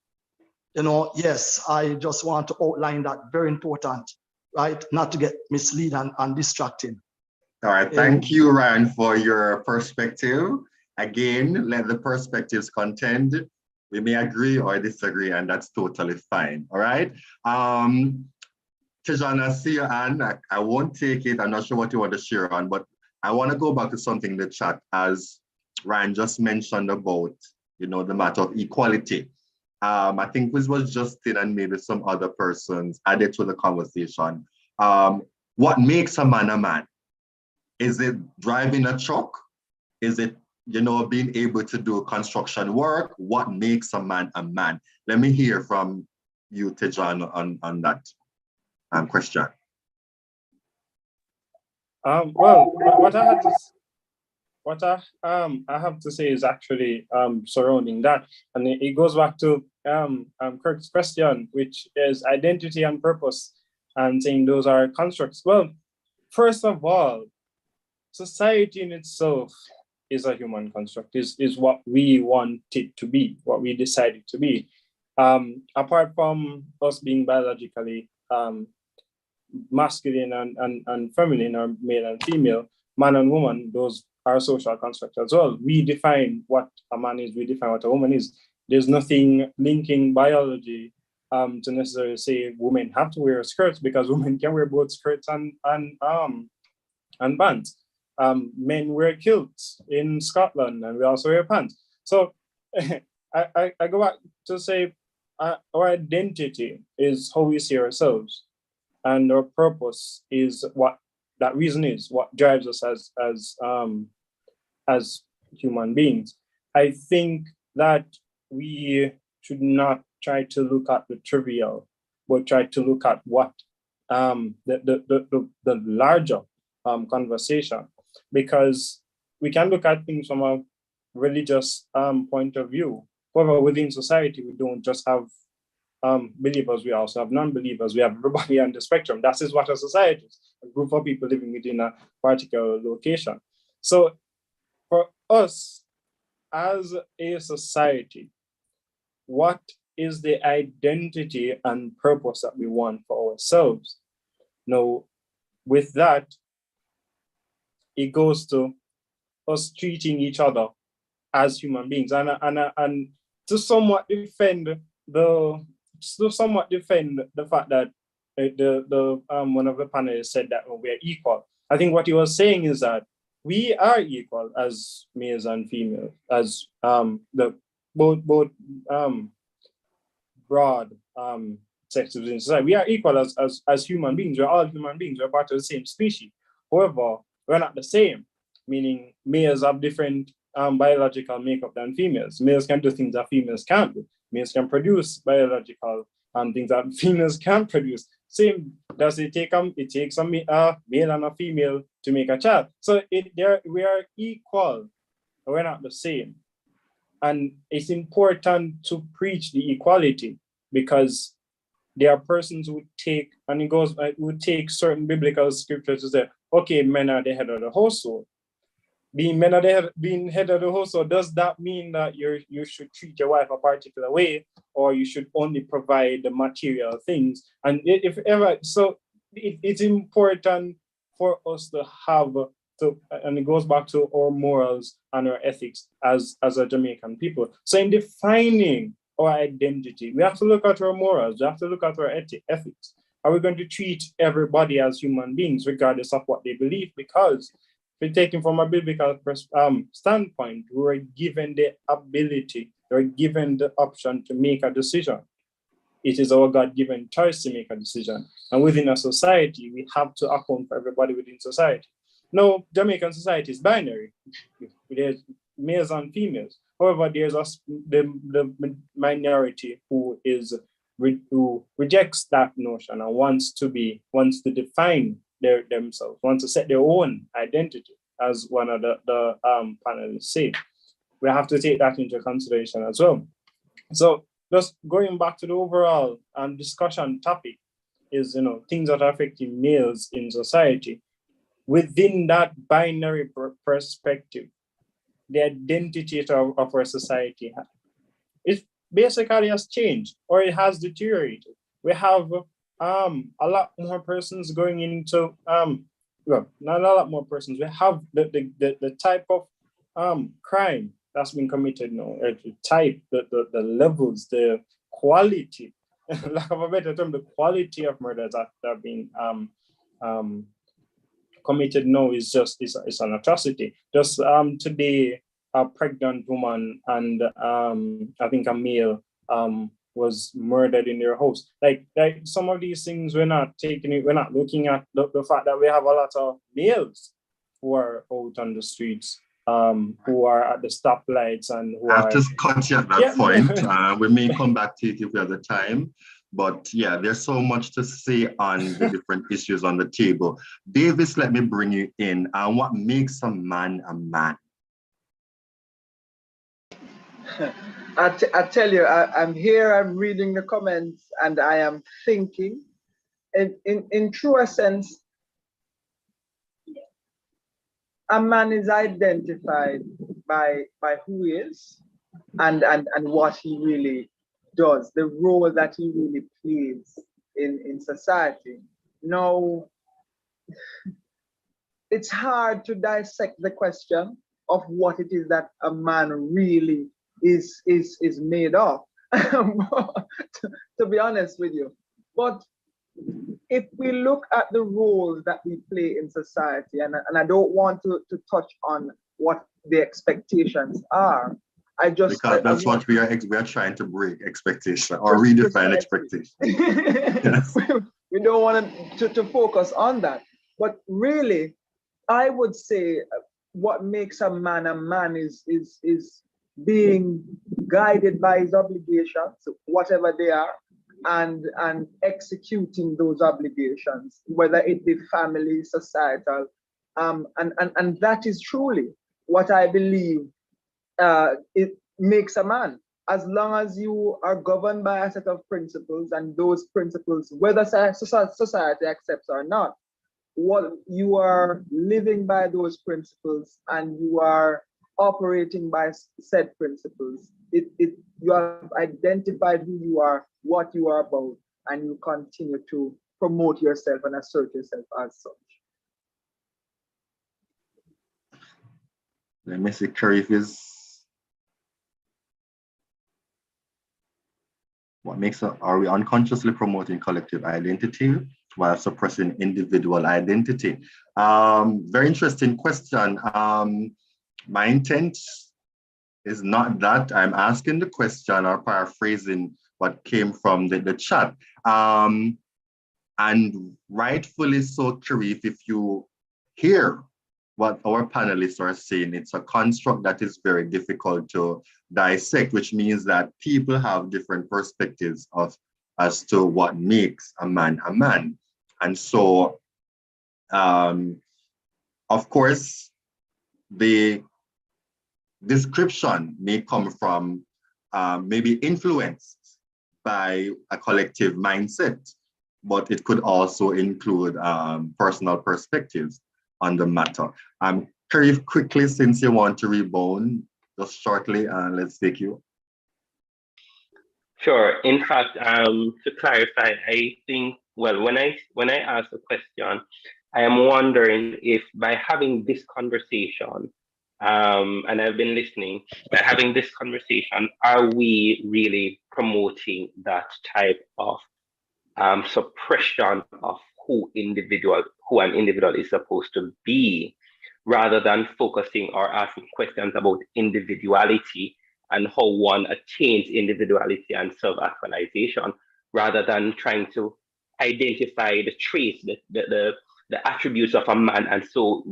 Yes, I just want to outline that, very important, right? Not to get misled and distracting. All right, thank you, Ryan, for your perspective. Again, let the perspectives contend. We may agree or disagree, and that's totally fine, all right? Tijana, see your hand. I won't take it. I'm not sure what you want to share on, but I want to go back to something in the chat, as Ryan just mentioned about, the matter of equality. I think this was Justin and maybe some other persons added to the conversation. What makes a man a man? Is it driving a truck? Is it, being able to do construction work? What makes a man a man? Let me hear from you, Tejan, on that question. Well, what I have to say is actually surrounding that, and it goes back to Kirk's question, which is identity and purpose, and saying those are constructs. Well, first of all, society in itself is a human construct, is what we want it to be, what we decided to be. Apart from us being biologically masculine and feminine, or male and female, man and woman, those are social constructs as well. We define what a man is, we define what a woman is. There's nothing linking biology to necessarily say women have to wear skirts, because women can wear both skirts and bands. Men wear kilts in Scotland, and we also wear pants. So I go back to say our identity is how we see ourselves, and our purpose is what that reason is, what drives us as human beings. I think that we should not try to look at the trivial, but try to look at what the larger conversation, because we can look at things from a religious point of view. However, within society, we don't just have believers, we also have non-believers, we have everybody on the spectrum. That is what a society is, a group of people living within a particular location. So for us as a society, what is the identity and purpose that we want for ourselves? Now, with that, it goes to us treating each other as human beings, and to somewhat defend the fact that the one of the panelists said that we are equal. I think what he was saying is that we are equal as males and females, as the both broad sexes in society. We are equal as human beings. We're all human beings. We're part of the same species. However, we're not the same, meaning males have different biological makeup than females. Males can do things that females can't do. Males can produce biological things that females can't produce. Same, does it take it takes a male and a female to make a child. So we are equal, but we're not the same. And it's important to preach the equality, because there are persons who take, and it goes, would take certain biblical scriptures to say, okay, men are the head of the household. Being head of the household, does that mean that you should treat your wife a particular way, or you should only provide the material things? And if ever, so it's important for us to have, and it goes back to our morals and our ethics as a Jamaican people. So in defining our identity, we have to look at our morals, we have to look at our ethics. Are we going to treat everybody as human beings, regardless of what they believe? Because if we're taking from a biblical standpoint, we were given the ability, we were given the option to make a decision. It is our God-given choice to make a decision. And within a society, we have to account for everybody within society. No, Jamaican society is binary. There's males and females. However, there's the minority who rejects that notion and wants to define themselves, wants to set their own identity, as one of the panelists say. We have to take that into consideration as well. So just going back to the overall discussion topic is, things that are affecting males in society. Within that binary perspective, the identity of our society it basically has changed, or it has deteriorated. We have a lot more persons going into well, not a lot more persons. We have the type of crime that's been committed now, the type, the levels, the quality, lack of a better term, the quality of murders that have been committed now is an atrocity. Just today, a pregnant woman and I think a male was murdered in their house. Like some of these things we're not looking at the fact that we have a lot of males who are out on the streets, who are at the stoplights and who I have are to cut you at that point. We may come back to it if we have the time. But yeah, there's so much to say on the different issues on the table. Davis, let me bring you in. What makes a man a man? I tell you, I'm here, I'm reading the comments, and I am thinking, in truer sense, a man is identified by who he is and what he really does, the role that he really plays in society. Now, it's hard to dissect the question of what it is that a man really is made of, to be honest with you. But if we look at the roles that we play in society, and I don't want to touch on what the expectations are, Because that's what we are trying to break expectation or redefine expectation. Yes. We don't want to focus on that. But really, I would say what makes a man is being guided by his obligations, whatever they are, and executing those obligations, whether it be family, societal, and that is truly what I believe it makes a man. As long as you are governed by a set of principles, and those principles, whether society accepts or not, what you are living by those principles and you are operating by said principles, you have identified who you are, what you are about, and you continue to promote yourself and assert yourself as such. Let me see, Sharif is what makes are we unconsciously promoting collective identity while suppressing individual identity? Very interesting question. My intent is not that. I'm asking the question or paraphrasing what came from the chat. And rightfully so, Sharif, if you hear what our panelists are saying, it's a construct that is very difficult to dissect, which means that people have different perspectives as to what makes a man a man. And so, of course, the description may come from maybe influenced by a collective mindset, but it could also include personal perspectives on the matter. Sharif, quickly, since you want to rebound, just shortly, let's take you. Sure. In fact, to clarify, I think, well, when I ask the question, I am wondering if by having this conversation, and I've been listening, by having this conversation, are we really promoting that type of suppression of who an individual is supposed to be, rather than focusing or asking questions about individuality and how one attains individuality and self-actualization, rather than trying to identify the traits, the attributes of a man. And so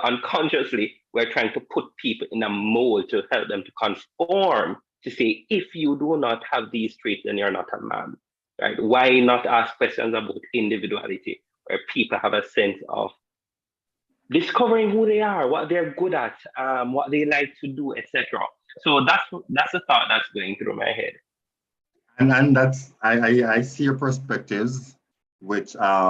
unconsciously, we're trying to put people in a mold to help them to conform, to say, if you do not have these traits, then you're not a man, right? Why not ask questions about individuality, where people have a sense of discovering who they are, what they're good at, what they like to do, etc. So that's the thought that's going through my head. And that's I see your perspectives, which I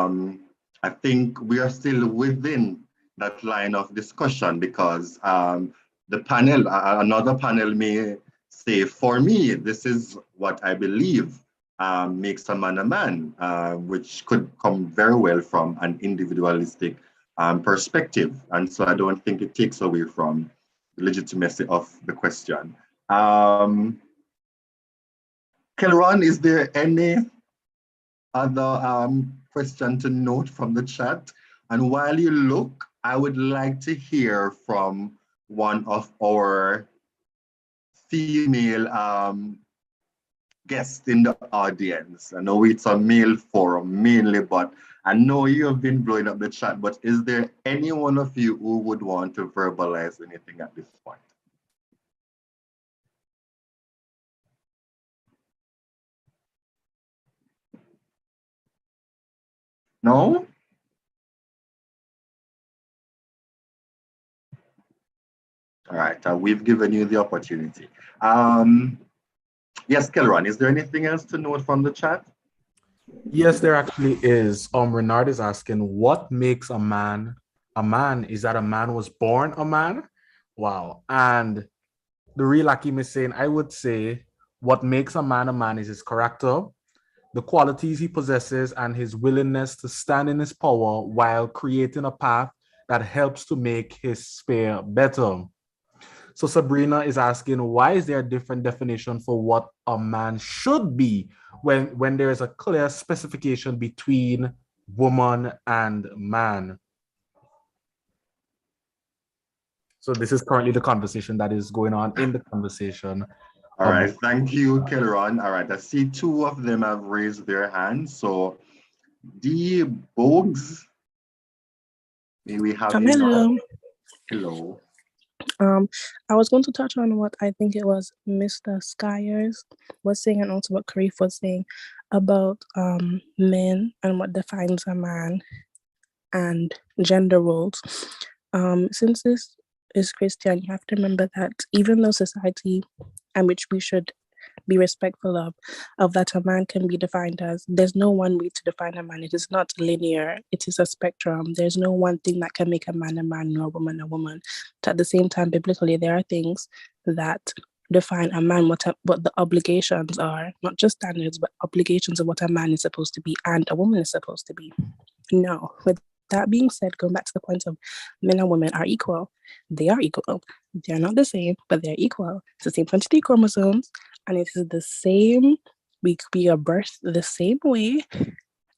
think we are still within that line of discussion, because the panel, another panel may say, for me, this is what I believe makes a man, which could come very well from an individualistic perspective. And so I don't think it takes away from the legitimacy of the question. Kelron, is there any other question to note from the chat? And while you look, I would like to hear from one of our female guest in the audience. I know it's a male forum mainly, but I know you have been blowing up the chat, but is there any one of you who would want to verbalize anything at this point? No? All right, we've given you the opportunity. Yes, Kelron, is there anything else to note from the chat? Yes, there actually is. Renard is asking, what makes a man a man? Is that a man was born a man? Wow. And the real Akim is saying, I would say what makes a man is his character, the qualities he possesses, and his willingness to stand in his power while creating a path that helps to make his sphere better. So Sabrina is asking, why is there a different definition for what a man should be when there is a clear specification between woman and man? So this is currently the conversation that is going on in the conversation. All right, thank you, Kelron. All right, I see two of them have raised their hands. So D. Bogues, may we have you now? Hello. I was going to touch on what I think it was Mr. Skyers was saying, and also what Karif was saying about men and what defines a man and gender roles. Since this is Christian, you have to remember that even though society, and which we should be respectful of that a man can be defined as, there's no one way to define a man. It is not linear. It is a spectrum. There's no one thing that can make a man, nor a woman a woman. But at the same time, biblically, there are things that define a man, what the obligations are, not just standards, but obligations of what a man is supposed to be and a woman is supposed to be. No, with that being said, going back to the point of men and women are equal. They are equal. They're not the same, but they're equal. It's the same 23 chromosomes, and it is the same. We are birthed the same way,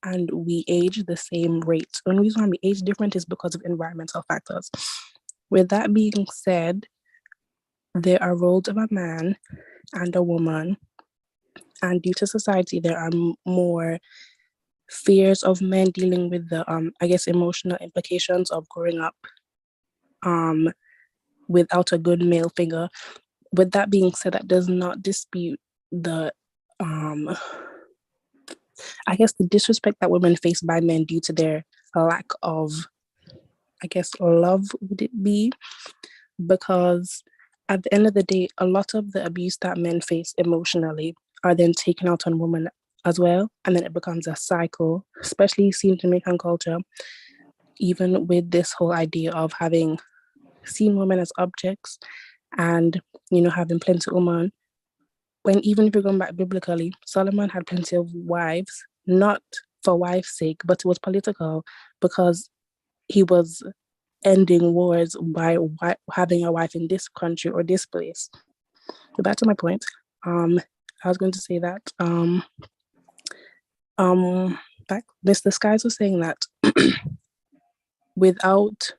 and we age the same rate. The only reason why we age different is because of environmental factors. With that being said, there are roles of a man and a woman, and due to society, there are more fears of men dealing with the emotional implications of growing up without a good male figure. With that being said, that does not dispute the the disrespect that women face by men due to their lack of love, would it be? Because at the end of the day, a lot of the abuse that men face emotionally are then taken out on women as well, and then it becomes a cycle, especially seen in Jamaican culture, even with this whole idea of having seen women as objects and, having plenty of women. When even if you're going back biblically, Solomon had plenty of wives, not for wife's sake, but it was political, because he was ending wars by having a wife in this country or this place. So back to my point. I was going to say that Mr. Skies was saying that without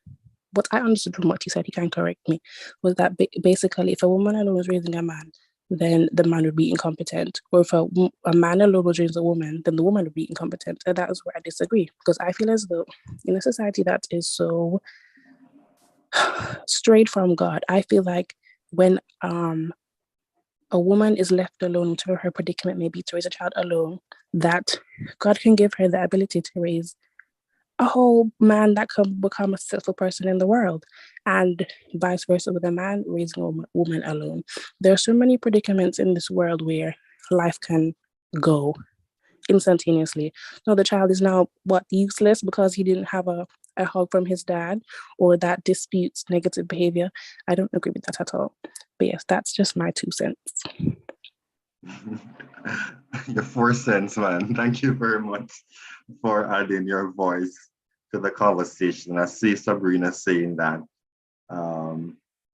what I understood from what he said, he can correct me, was that basically if a woman alone was raising a man, then the man would be incompetent. Or if a man alone was raising a woman, then the woman would be incompetent. And that is where I disagree, because I feel as though in a society that is so straight from God, I feel like when a woman is left alone, whatever her predicament may be, to raise a child alone, that God can give her the ability to raise a whole man that can become a successful person in the world, and vice versa with a man raising a woman alone. There are so many predicaments in this world where life can go instantaneously. No, the child is now useless because he didn't have a hug from his dad, or that disputes negative behavior. I don't agree with that at all. But yes, that's just my 2 cents. Your 4 cents, man. Thank you very much for adding your voice to the conversation. I see Sabrina saying that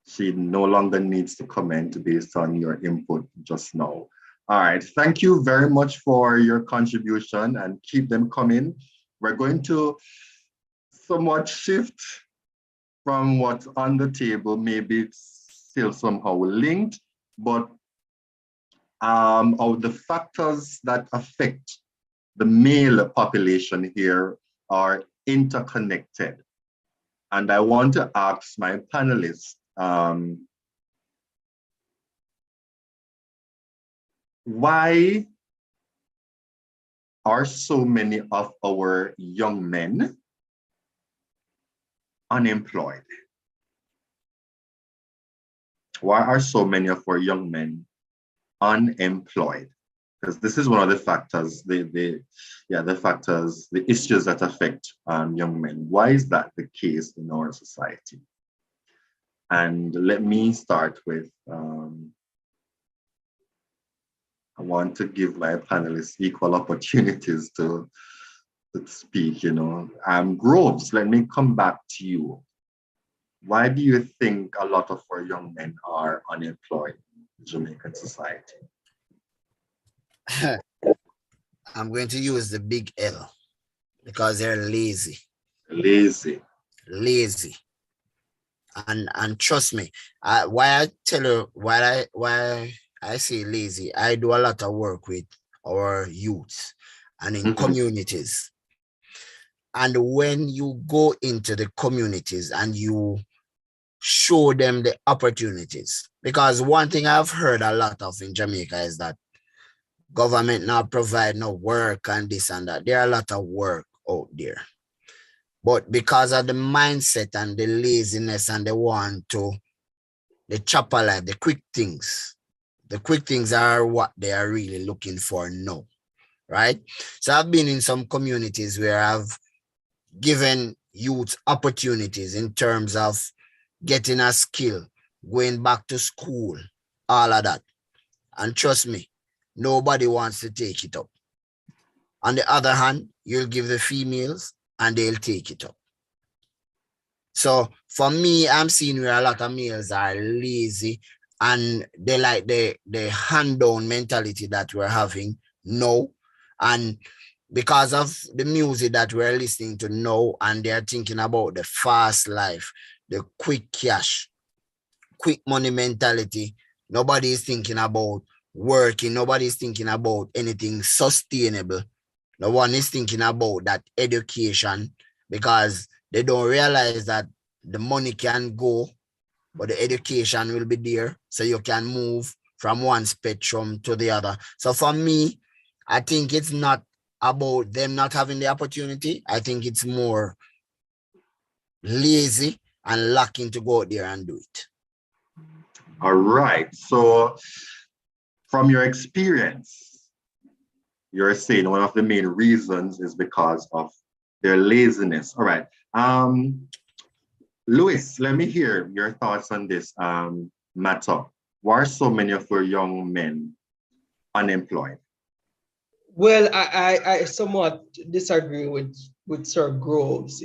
she no longer needs to comment based on your input just now. All right, thank you very much for your contribution, and keep them coming. We're going to somewhat shift from what's on the table. Maybe it's still somehow linked, but of the factors that affect the male population here are interconnected. And I want to ask my panelists, why are so many of our young men unemployed? Why are so many of our young men unemployed? Because this is one of the factors, the issues that affect young men. Why is that the case in our society? And let me start with, I want to give my panelists equal opportunities to speak, Groves, let me come back to you. Why do you think a lot of our young men are unemployed in Jamaican society? I'm going to use the big L because they're lazy. Lazy. And trust me, why I say lazy, I do a lot of work with our youth and in communities. And when you go into the communities and you show them the opportunities, because one thing I've heard a lot of in Jamaica is that government not provide no work and this and that. There are a lot of work out there. But because of the mindset and the laziness and the want to, the chopper life, the quick things are what they are really looking for now, right? So I've been in some communities where I've given youth opportunities in terms of getting a skill, going back to school, all of that. And trust me, nobody wants to take it up. On the other hand, you'll give the females and they'll take it up. So for me, I'm seeing where a lot of males are lazy and they like the hand-down mentality that we're having now. And because of the music that we're listening to now, and they're thinking about the fast life, the quick cash, quick money mentality, nobody is thinking about working, nobody is thinking about anything sustainable. No one is thinking about that education because they don't realize that the money can go, but the education will be there. So you can move from one spectrum to the other. So for me, I think it's not about them not having the opportunity. I think it's more lazy and lacking to go out there and do it. All right. So from your experience, you're saying one of the main reasons is because of their laziness. All right. Louis, let me hear your thoughts on this matter. Why are so many of our young men unemployed? Well, I somewhat disagree with Sir Groves.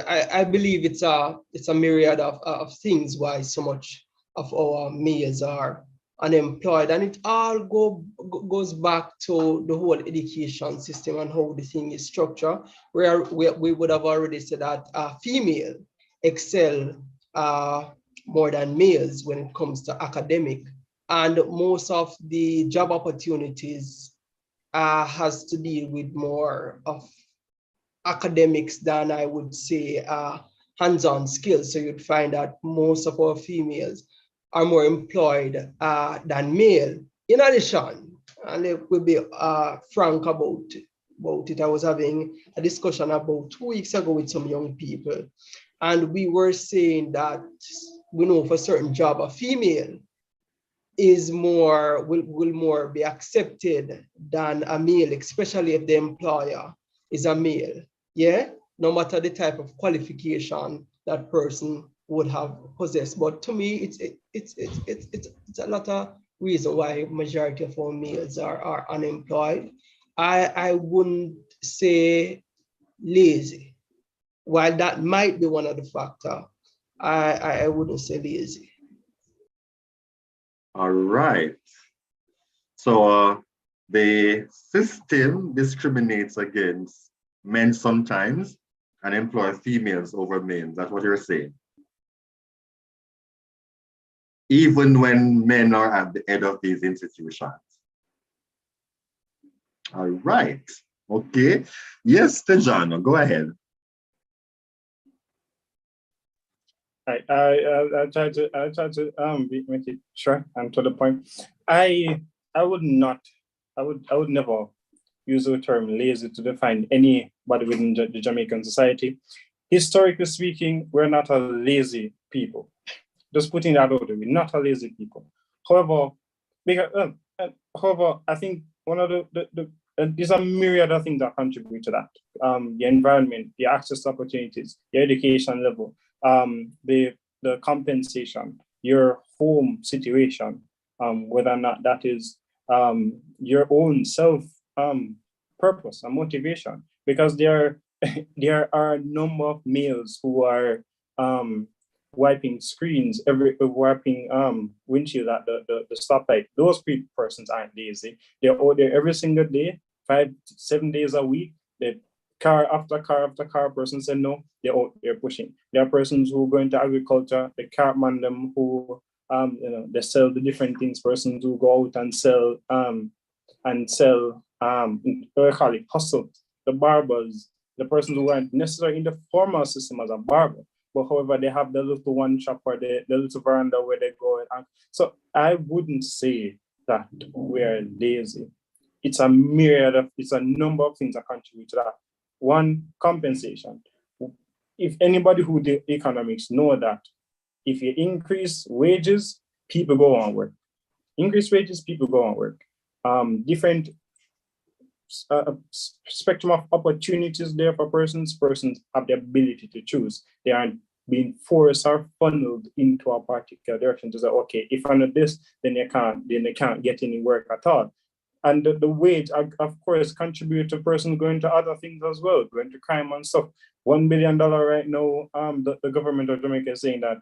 I believe it's a myriad of things why so much of our males are unemployed, and it all goes back to the whole education system and how the thing is structured, where we would have already said that female excel more than males when it comes to academic, and most of the job opportunities has to deal with more of academics than I would say hands-on skills. So you'd find that most of our females are more employed than male. In addition, and it will be frank about it, I was having a discussion about 2 weeks ago with some young people, and we were saying that we know for a certain job a female is will more be accepted than a male, especially if the employer is a male. Yeah, no matter the type of qualification that person would have possessed. But to me, it's a lot of reason why majority of our males are unemployed. I wouldn't say lazy. While that might be one of the factors, I wouldn't say lazy. All right. So the system discriminates against men sometimes and employ females over men. That's what you're saying. Even when men are at the head of these institutions. All right. Okay. Yes, Tejano, go ahead. I try to make it short and to the point. I would never use the term lazy to define anybody within the Jamaican society. Historically speaking, we're not a lazy people. Just putting that out there, we're not a lazy people. However, I think one of there's a myriad of things that contribute to that. The environment, the access to opportunities, the education level, the compensation, your home situation, whether or not that is your own self purpose and motivation. Because there are a number of males who are wiping screens, wiping windshield at the stoplight. Those persons aren't lazy. They're out there every single day, 5-7 days a week. They car after car after car. Person said no, they're out there pushing. There are persons who go into agriculture, the cartman them who they sell the different things. Persons who go out and sell hustle. The barbers, the persons who aren't necessarily in the formal system as a barber, but however, they have the little one shop or the little veranda where they go. So I wouldn't say that we're lazy. It's a number of things that contribute to that. One, compensation. If anybody who did economics know that if you increase wages, people go on work. Increase wages, people go on work. Different spectrum of opportunities there for persons. Persons have the ability to choose. They aren't being forced or funneled into a particular direction to say, okay, if I know this, then they can't get any work at all. And the wage, of course, contribute to persons going to other things as well, going to crime and stuff. $1 billion right now, the government of Jamaica is saying that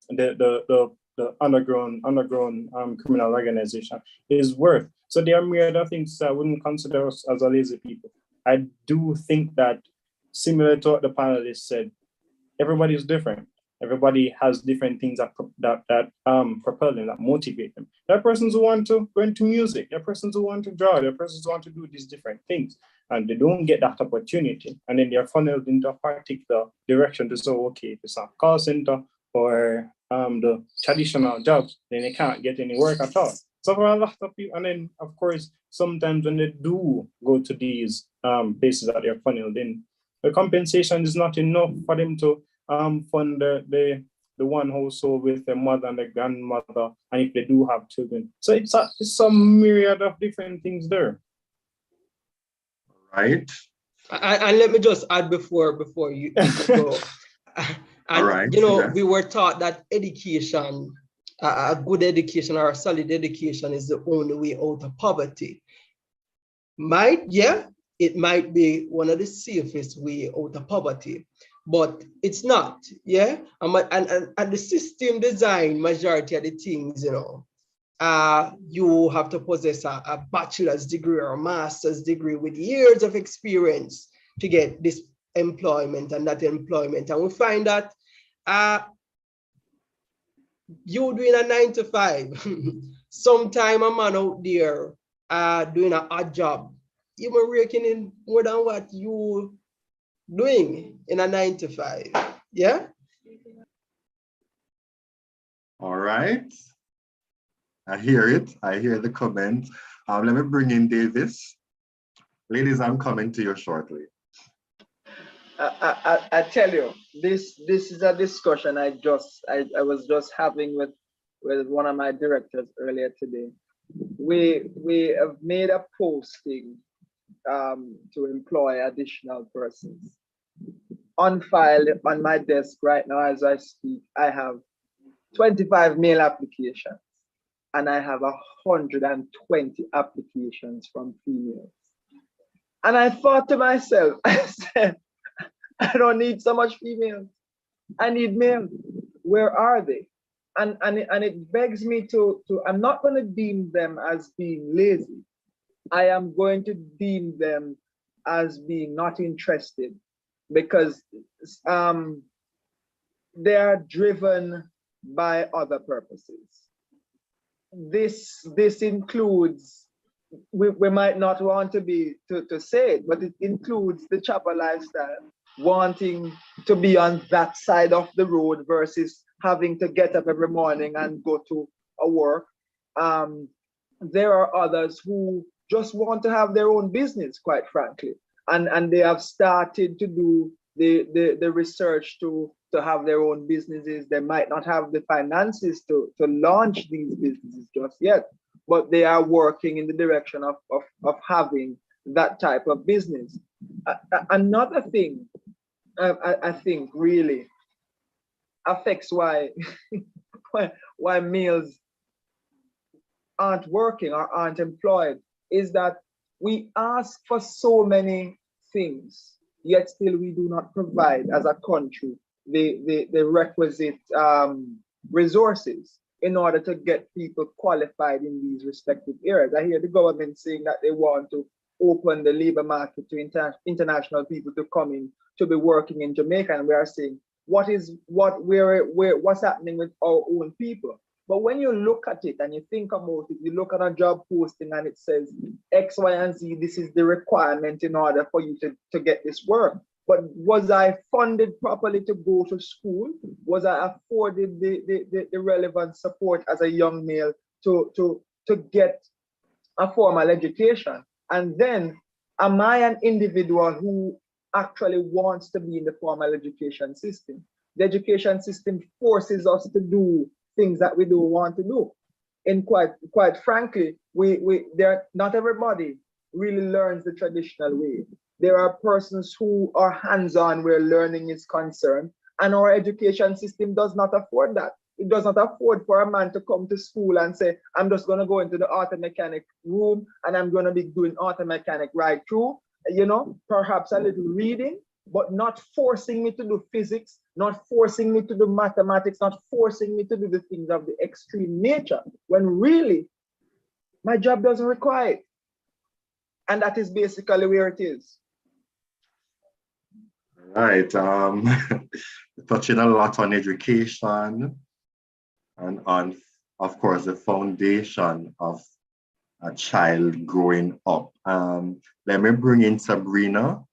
the underground criminal organization is worth. So there are many other things that I wouldn't consider us as a lazy people. I do think that, similar to what the panelists said, everybody is different. Everybody has different things that propel them, that motivate them. There are persons who want to go into music. There are persons who want to draw. There are persons who want to do these different things, and they don't get that opportunity. And then they're funneled into a particular direction to say, okay, if it's a call center or the traditional jobs, then they can't get any work at all. So for a lot of people, and then of course, sometimes when they do go to these places that they're funneled in, the compensation is not enough for them to fund the one household with the mother and the grandmother, and if they do have children. So it's some myriad of different things there. Right. And let me just add before you go. And right. We were taught that education, a good education or a solid education, is the only way out of poverty. It might be one of the safest way out of poverty, but it's not. And the system design majority of the things, you have to possess a bachelor's degree or a master's degree with years of experience to get this employment and that employment. And we find that you doing a 9-to-5, sometime a man out there doing an odd job, even raking in more than what you doing in a 9-to-5. Yeah. All right. I hear it. I hear the comment. Let me bring in Davis. Ladies, I'm coming to you shortly. I tell you, this is a discussion I was just having with one of my directors earlier today. We have made a posting to employ additional persons. On file on my desk right now as I speak, I have 25 male applications, and I have 120 applications from females. And I thought to myself, I said, I don't need so much females. I need males. Where are they? And it begs me to I'm not going to deem them as being lazy. I am going to deem them as being not interested, because they are driven by other purposes. This includes we might not want to be to say it, but it includes the chopper lifestyle, wanting to be on that side of the road versus having to get up every morning and go to a work. There are others who just want to have their own business, quite frankly, and they have started to do the research to have their own businesses. They might not have the finances to launch these businesses just yet, but they are working in the direction of having that type of business. Another thing I think really affects why why males aren't working or aren't employed is that we ask for so many things, yet still we do not provide as a country the requisite resources in order to get people qualified in these respective areas. I hear the government saying that they want to open the labor market to international people to come in to be working in Jamaica, and we are saying what's happening with our own people. But when you look at it and you think about it, you look at a job posting and it says X, Y, and Z, this is the requirement in order for you to get this work. But was I funded properly to go to school? Was I afforded the relevant support as a young male to get a formal education? And then, am I an individual who actually wants to be in the formal education system? The education system forces us to do things that we don't want to do. And quite frankly, not everybody really learns the traditional way. There are persons who are hands-on where learning is concerned, and our education system does not afford that. It does not afford for a man to come to school and say, I'm just going to go into the auto mechanic room and I'm going to be doing auto mechanic right through, perhaps a little reading, but not forcing me to do physics, not forcing me to do mathematics, not forcing me to do the things of the extreme nature, when really my job doesn't require it. And that is basically where it is. Right. Touching a lot on education and on, of course, the foundation of a child growing up. Let me bring in Sabrina.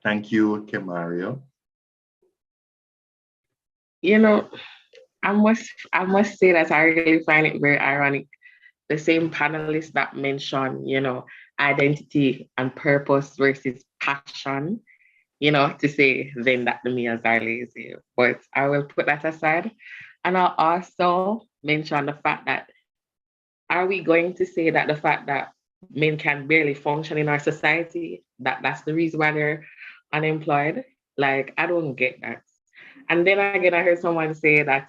Thank you, Kemario. I must say that I really find it very ironic. The same panelists that mention, identity and purpose versus passion, to say then that the males are lazy. But I will put that aside. And I'll also mention the fact that, are we going to say that the fact that men can barely function in our society, that's the reason why they're unemployed? Like, I don't get that. And then again, I heard someone say that,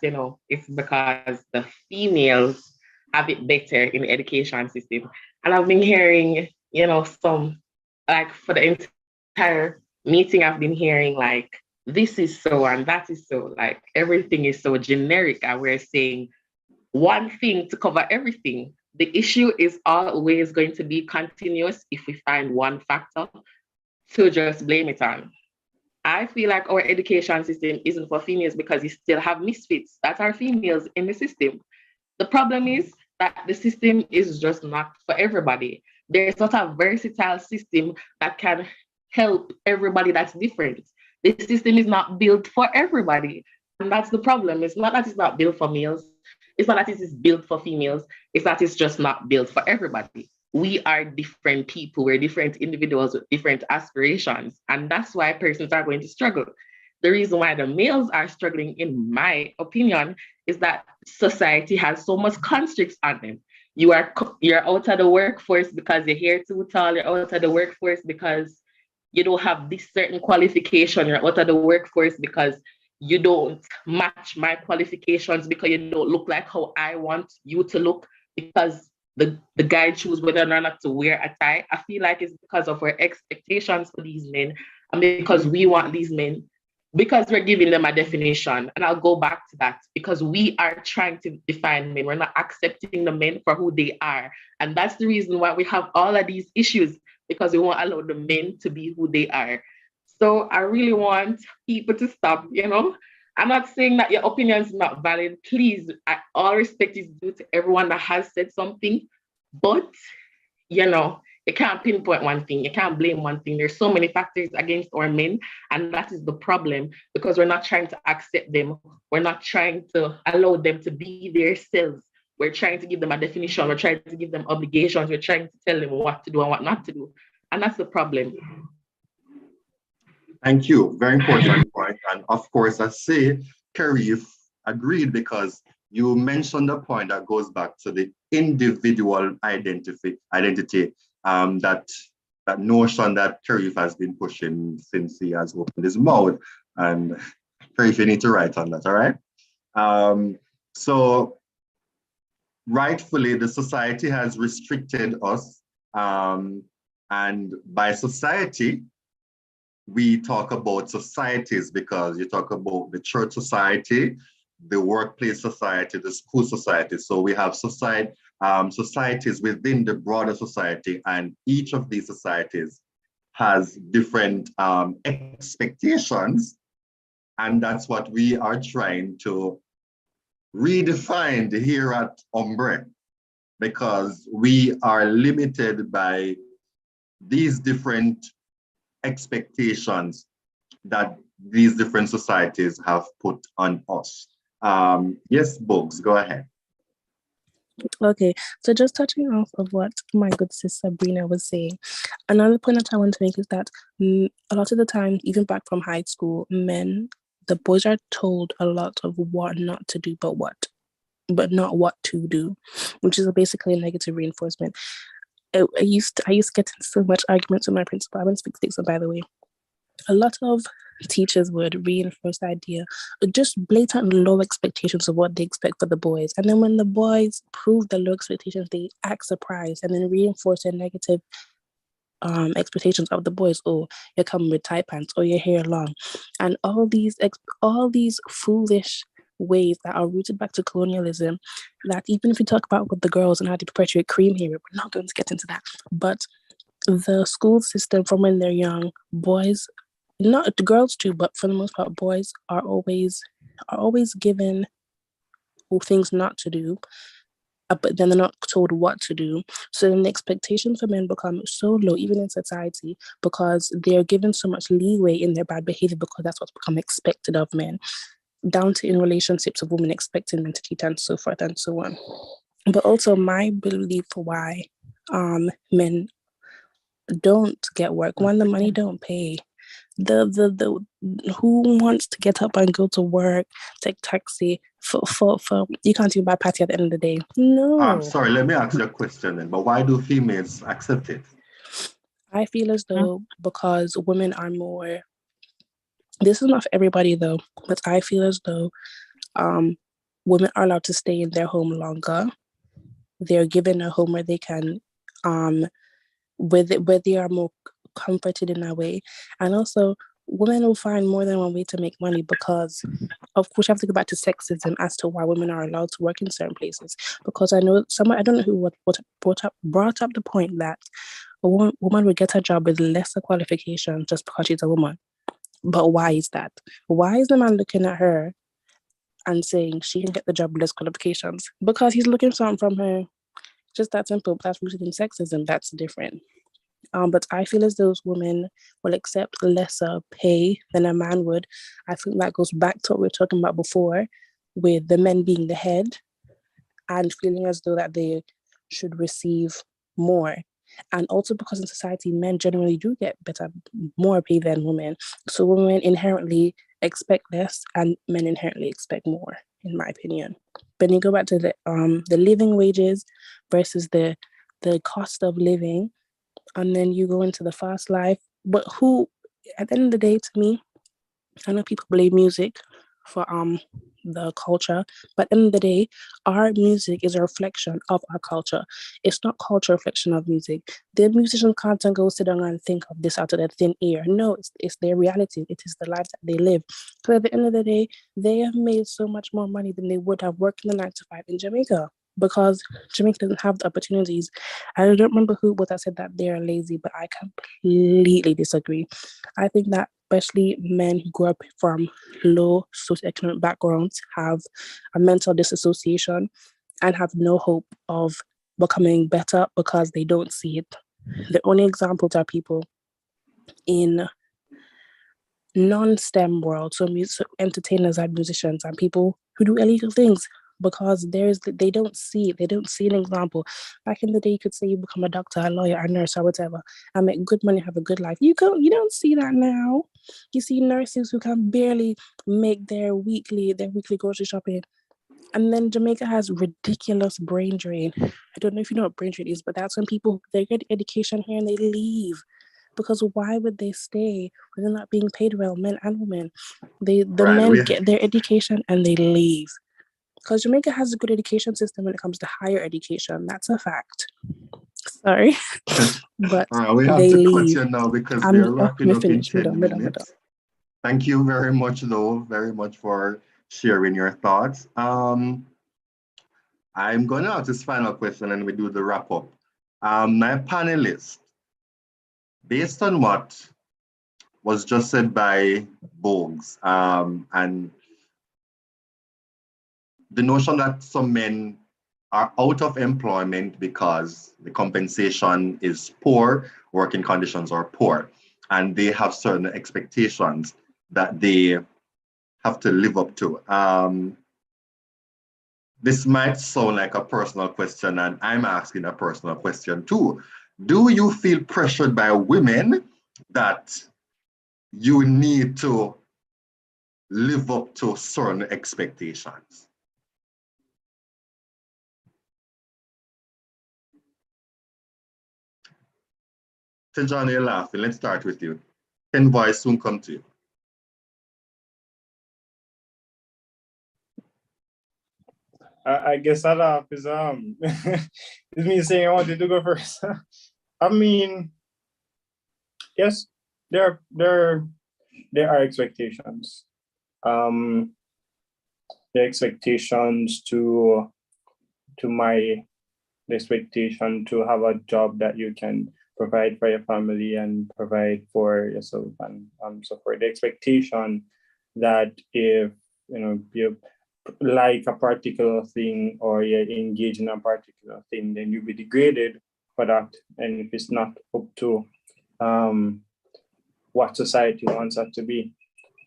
it's because the females have it better in the education system. And I've been hearing, some, like for the entire meeting, I've been hearing like, this is so and that is so, like everything is so generic. And we're saying one thing to cover everything. The issue is always going to be continuous if we find one factor to just blame it on. I feel like our education system isn't for females because you still have misfits that are females in the system. The problem is that the system is just not for everybody. There's not a versatile system that can help everybody that's different. The system is not built for everybody. And that's the problem. It's not that it's not built for males. It's not that it is built for females. It's that it's just not built for everybody. We are different people. We're different individuals with different aspirations. And that's why persons are going to struggle. The reason why the males are struggling, in my opinion, is that society has so much constricts on them. You're out of the workforce because your hair too tall. You're out of the workforce because you don't have this certain qualification. You're out of the workforce because you don't match my qualifications, because you don't look like how I want you to look, because the guy choose whether or not to wear a tie. I feel like it's because of our expectations for these men, and because we want these men, because we're giving them a definition. And I'll go back to that, because we are trying to define men. We're not accepting the men for who they are. And that's the reason why we have all of these issues, because we won't allow the men to be who they are. So I really want people to stop, I'm not saying that your opinion is not valid. Please, all respect is due to everyone that has said something. But, you know, you can't pinpoint one thing. You can't blame one thing. There's so many factors against our men, and that is the problem, because we're not trying to accept them. We're not trying to allow them to be themselves. We're trying to give them a definition. We're trying to give them obligations. We're trying to tell them what to do and what not to do. And that's the problem. Thank you. Very important point. And of course, I say Kerry agreed, because you mentioned a point that goes back to the individual identity, that notion that Kerry has been pushing since he has opened his mouth. And Kerry, you need to write on that, all right? So rightfully, the society has restricted us. And by society, we talk about societies, because you talk about the church society, the workplace society, the school society. So we have societies within the broader society, and each of these societies has different expectations. And that's what we are trying to redefine here at U.M.B.R.E, because we are limited by these different expectations that these different societies have put on us. Yes, Bugs, go ahead. Okay, so just touching off of what my good sister Sabrina was saying, another point that I want to make is that a lot of the time, even back from high school, the boys are told a lot of what not to do, but not what to do, which is basically a negative reinforcement. I used to get in so much arguments with my principal. I went to speak to by the way. A lot of teachers would reinforce the idea, just blatant low expectations of what they expect for the boys. And then when the boys prove the low expectations, they act surprised and then reinforce their negative expectations of the boys. Oh, you're coming with tight pants, or your hair long. And all these foolish ways that are rooted back to colonialism, that even if we talk about with the girls and how they perpetuate cream hair, we're not going to get into that. But the school system from when they're young, boys, not the girls too, but for the most part, boys are always given things not to do, but then they're not told what to do. So then the expectations for men become so low, even in society, because they're given so much leeway in their bad behavior, because that's what's become expected of men, down to in relationships of women expecting men to cheat and so forth and so on. But also my belief for why men don't get work, when the money don't pay. The who wants to get up and go to work, take taxi for you can't even buy patty at the end of the day. No. Sorry, let me ask you a question then. But why do females accept it? I feel as though because women are more. This is not for everybody though, but I feel as though women are allowed to stay in their home longer. They're given a home where they can where they are more comforted in a way. And also women will find more than one way to make money, because of course you have to go back to sexism as to why women are allowed to work in certain places. Because I know I don't know who brought up the point that a woman would get a job with lesser qualifications just because she's a woman. But why is that? Why is the man looking at her and saying she can get the job with less qualifications? Because he's looking for something from her. Just that simple. But that's rooted in sexism. That's different. But I feel as those women will accept lesser pay than a man would. I think that goes back to what we were talking about before, with the men being the head and feeling as though that they should receive more. And also because in society, men generally do get more pay than women. So women inherently expect less and men inherently expect more, in my opinion. But you go back to the living wages versus the cost of living, and then you go into the fast life. But who, at the end of the day, to me, I know people blame music for the culture, but at the end of the day, our music is a reflection of our culture. It's not culture reflection of music. The musicians can't go sit down and think of this out of their thin air. No, it's their reality. It is the life that they live. So at the end of the day, they have made so much more money than they would have working the 9 to 5 in Jamaica, because Jamaica doesn't have the opportunities. I don't remember who was that said that they're lazy, but I completely disagree. I think that especially men who grew up from low socioeconomic backgrounds have a mental disassociation and have no hope of becoming better because they don't see it. The only examples are people in non-STEM world, so music, entertainers and musicians and people who do illegal things, because they don't see an example. Back in the day, you could say you become a doctor, a lawyer, a nurse, or whatever, and make good money, have a good life. You don't see that now. You see nurses who can barely make their weekly grocery shopping. And then Jamaica has ridiculous brain drain. I don't know if you know what brain drain is, but that's when people, they get education here and they leave. Because why would they stay when they're not being paid well, men and women? Men get their education and they leave. Because Jamaica has a good education system when it comes to higher education. That's a fact. Sorry. But we have they to leave. cut you now because we're wrapping up in 10 minutes. Thank you very much, though, very much for sharing your thoughts. I'm going to ask this final question and we do the wrap up. My panelists, based on what was just said by Bogues, and the notion that some men are out of employment because the compensation is poor, working conditions are poor, and they have certain expectations that they have to live up to. This might sound like a personal question, and I'm asking a personal question too. Do you feel pressured by women that you need to live up to certain expectations? Tejana, you're laughing. Let's start with you. Ken Voice soon come to you. I guess that laugh is is me saying I wanted to go first. I mean, yes, there are expectations. The expectations the expectation to have a job that you can provide for your family and provide for yourself and so forth. The expectation that if you like a particular thing or you're engaged in a particular thing, then you'll be degraded for that. And if it's not up to what society wants that to be.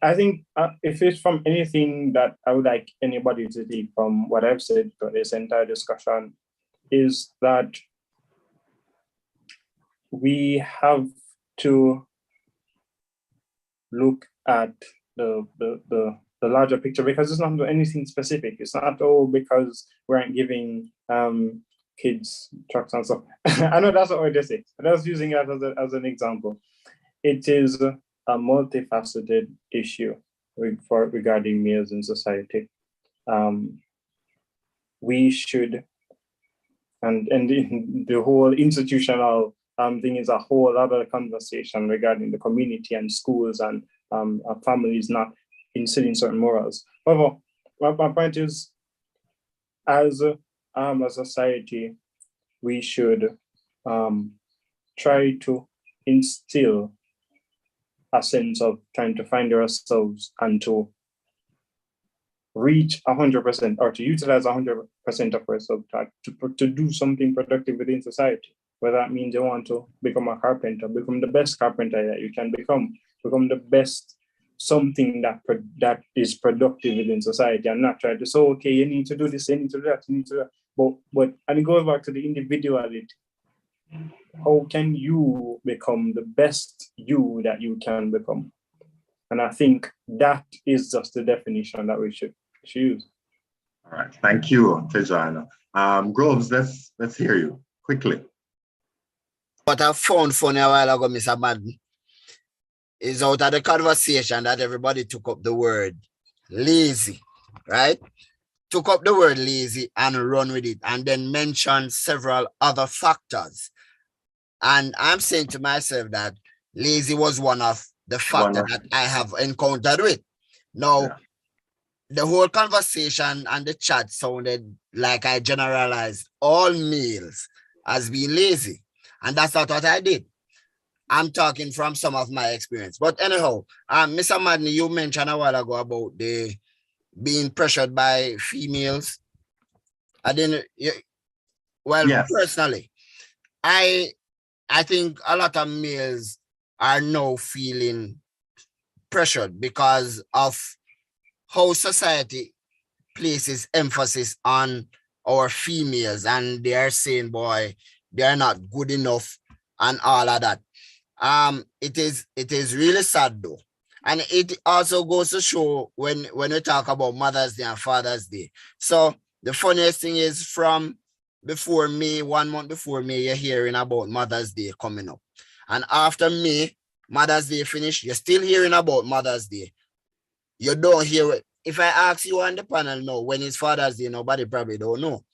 I think if it's from anything that I would like anybody to take from what I've said for this entire discussion is that we have to look at the larger picture, because it's not anything specific. It's not because we aren't giving kids trucks and stuff. I know that's not what they say, but I was using that as an example. It is a multifaceted issue regarding males in society. We should, and the whole institutional thing is a whole other conversation regarding the community and schools and families not instilling certain morals. However, my point is, as a society, we should try to instill a sense of trying to find ourselves and to reach 100% or to utilize 100% of ourselves to do something productive within society. Whether that means you want to become a carpenter, become the best carpenter that you can become the best something that is productive within society, and not try to say, okay, you need to do this, you need to do that, you need to do that. But and it goes back to the individuality. How can you become the best you that you can become? And I think that is just the definition that we should use. All right, thank you, Tejana. Groves, let's hear you quickly. What I found funny a while ago, Mr. Madden, is out of the conversation that everybody took up the word lazy, right? Took up the word lazy and run with it, and then mentioned several other factors. And I'm saying to myself that lazy was one of the factors that I have encountered with. Now, the whole conversation and the chat sounded like I generalized all males as being lazy. And that's not what I did. I'm talking from some of my experience. But anyhow, Mr. Madden, you mentioned a while ago about the being pressured by females. And then Well, Yes. personally, I think a lot of males are now feeling pressured because of how society places emphasis on our females, and they are saying, boy, they are not good enough and all of that. It is really sad though. And it also goes to show when we talk about Mother's Day and Father's Day. So the funniest thing is, from before May, 1 month before May, you're hearing about Mother's Day coming up. And after May, Mother's Day finish, you're still hearing about Mother's Day. You don't hear it. If I ask you on the panel now, when it's Father's Day, nobody probably don't know.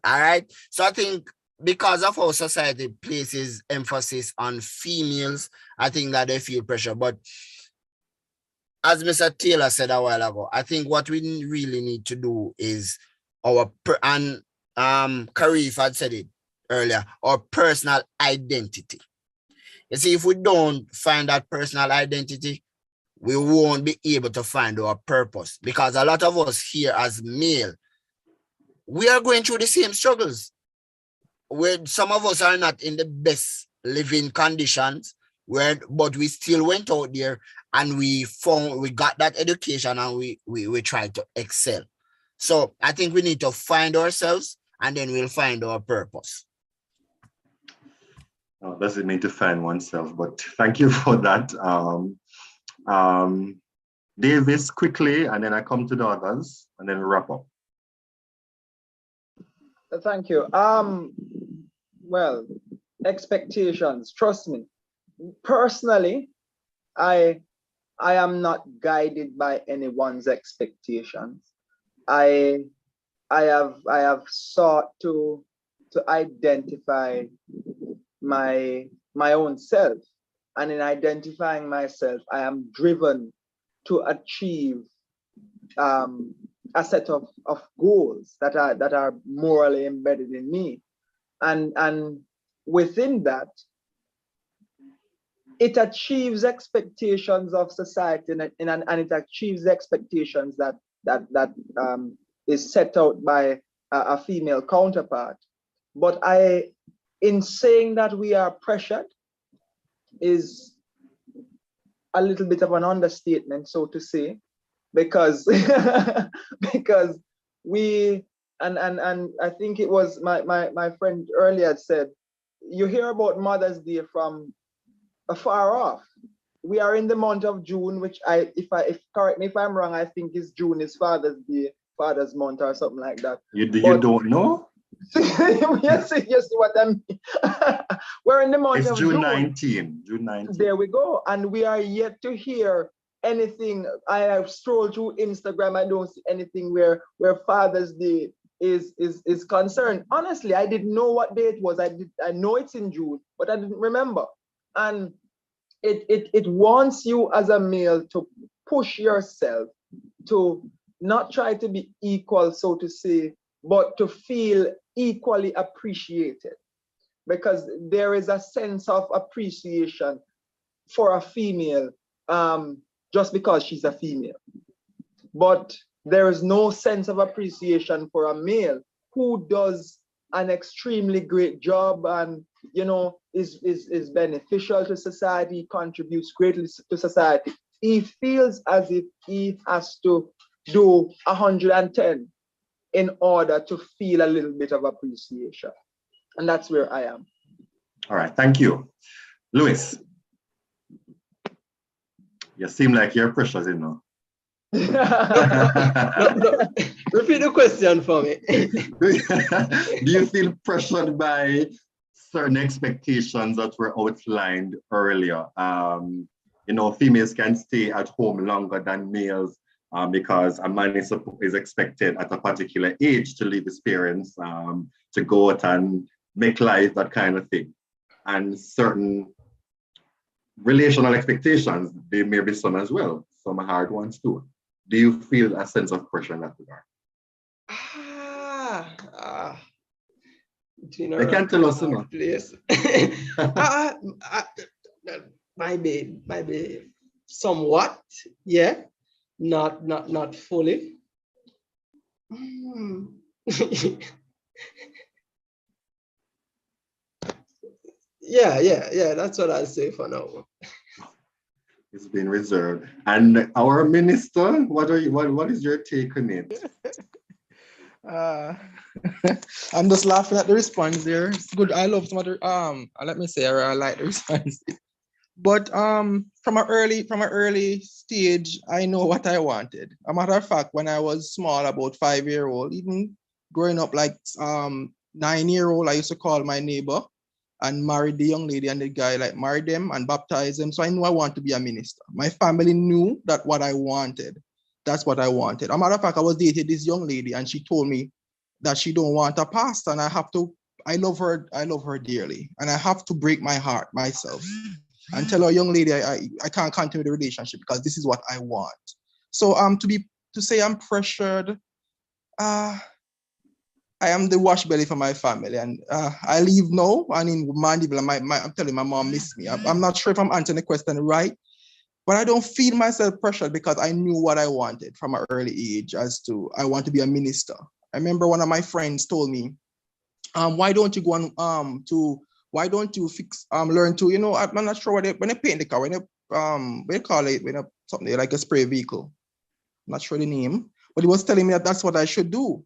All right. So I think because of how society places emphasis on females, I think that they feel pressure. But as Mr. Taylor said a while ago, I think what we really need to do is and Karif had said it earlier, our personal identity. You see, if we don't find that personal identity, we won't be able to find our purpose, because a lot of us here as male, we are going through the same struggles. Where some of us are not in the best living conditions, but we still went out there and we got that education, and we tried to excel. So I think we need to find ourselves, and then we'll find our purpose. Doesn't mean to find oneself, but thank you for that. Davis, quickly, and then I come to the others, and then we wrap up. Thank you. Well, expectations, trust me. Personally, I am not guided by anyone's expectations. I have sought to identify my own self. And in identifying myself, I am driven to achieve a set of goals that are morally embedded in me. And within that, it achieves expectations of society, and it achieves expectations that is set out by a female counterpart. But in saying that we are pressured is a little bit of an understatement, so to say, because because we and I think it was my friend earlier said, you hear about Mother's Day from afar off. We are in the month of June, which if correct me if I'm wrong, I think June is Father's Day, Father's month or something like that. You don't know? Yes, you see what I mean. We're in the month of June 19. June 19. There we go. And we are yet to hear anything. I have strolled through Instagram. I don't see anything where Father's Day is concerned. Honestly, I didn't know what day it was. I know it's in June, but I didn't remember. And it wants you as a male to push yourself to not try to be equal, so to say, but to feel equally appreciated, because there is a sense of appreciation for a female just because she's a female. But there is no sense of appreciation for a male who does an extremely great job and, you know, is beneficial to society, contributes greatly to society. He feels as if he has to do 110 in order to feel a little bit of appreciation. And that's where I am. All right, thank you. Louis, you seem like you're precious, you know. No, repeat the question for me. Do you feel pressured by certain expectations that were outlined earlier? You know, females can stay at home longer than males because a man is expected at a particular age to leave his parents, to go out and make life, that kind of thing. And certain relational expectations, they may be some as well, some hard ones too. Do you feel a sense of pressure in that regard? They can't tell us, you know. Please. Maybe somewhat, yeah. Not fully. Yeah. That's what I'll say for now. It's been reserved. And our minister, what is your take on it? I'm just laughing at the response there. It's good. I love some other let me say I like the response. But from an early stage, I know what I wanted. A matter of fact, when I was small, about 5-year-old, even growing up like 9-year-old, I used to call my neighbor and marry the young lady and the guy, like marry them and baptize them. So I knew I wanted to be a minister. My family knew that what I wanted. That's what I wanted. A matter of fact, I was dating this young lady and she told me that she don't want a pastor, and I love her dearly, and I have to break my heart myself and tell her, young lady, I can't continue the relationship because this is what I want. So to say I'm pressured, I am the wash belly for my family, and I leave now. And in Mandeville, I'm telling my mom miss me. I'm not sure if I'm answering the question right, but I don't feel myself pressured because I knew what I wanted from an early age as to I want to be a minister. I remember one of my friends told me, why don't you go on why don't you learn to, I'm not sure when they paint the car, when they call it, something like a spray vehicle. I'm not sure the name, but he was telling me that that's what I should do.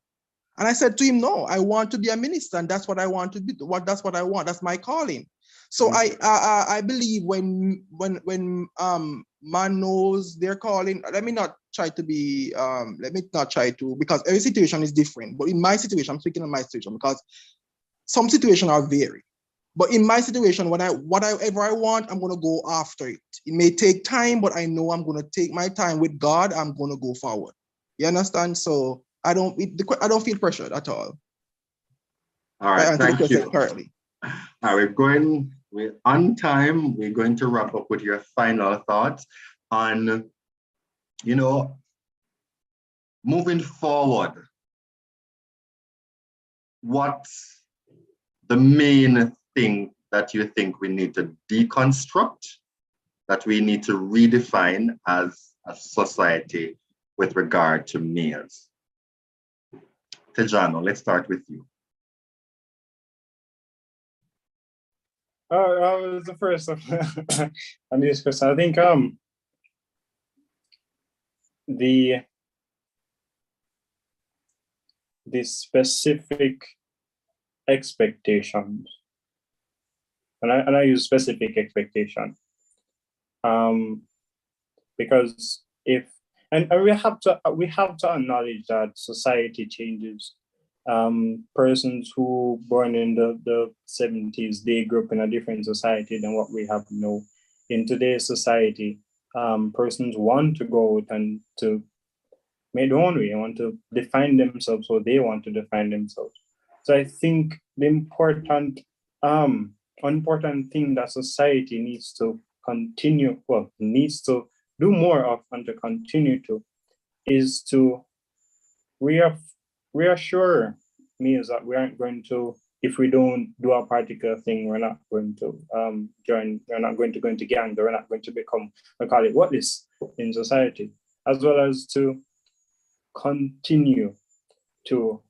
And I said to him, no, I want to be a minister, and that's what I want to be. That's what I want. That's my calling. So I believe when man knows their calling, let me not try to, because every situation is different. But in my situation, I'm speaking of my situation because some situations are varied. But in my situation, whatever I want, I'm gonna go after it. It may take time, but I know I'm gonna take my time with God. I'm gonna go forward. You understand? So I don't feel pressured at all. All right, thank you. Currently. All right, we're on time. We're going to wrap up with your final thoughts on, moving forward. What's the main thing that you think we need to deconstruct, that we need to redefine as a society with regard to males? Tejano, let's start with you. I was the first on this question. I think the specific expectations, and I use specific expectation, because we have to acknowledge that society changes. Persons who born in the 70s, they grew up in a different society than what we have now. In today's society, persons want to go out and to make their own way, want to define themselves, or they want to define themselves. So I think the important thing that society needs to do more of and to continue to is to reassure males that we aren't going to, if we don't do a particular thing, we're not going to we're not going to go into gangs, we're not going to become, I call it whatlist in society, as well as to continue to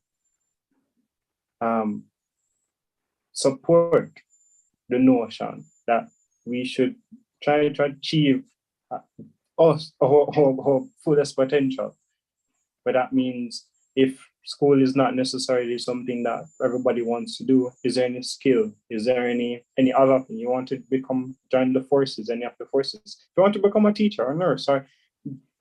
support the notion that we should try to achieve our fullest potential. But that means if school is not necessarily something that everybody wants to do, is there any skill? Is there any other thing you want to join the forces, any of the forces? If you want to become a teacher or nurse, or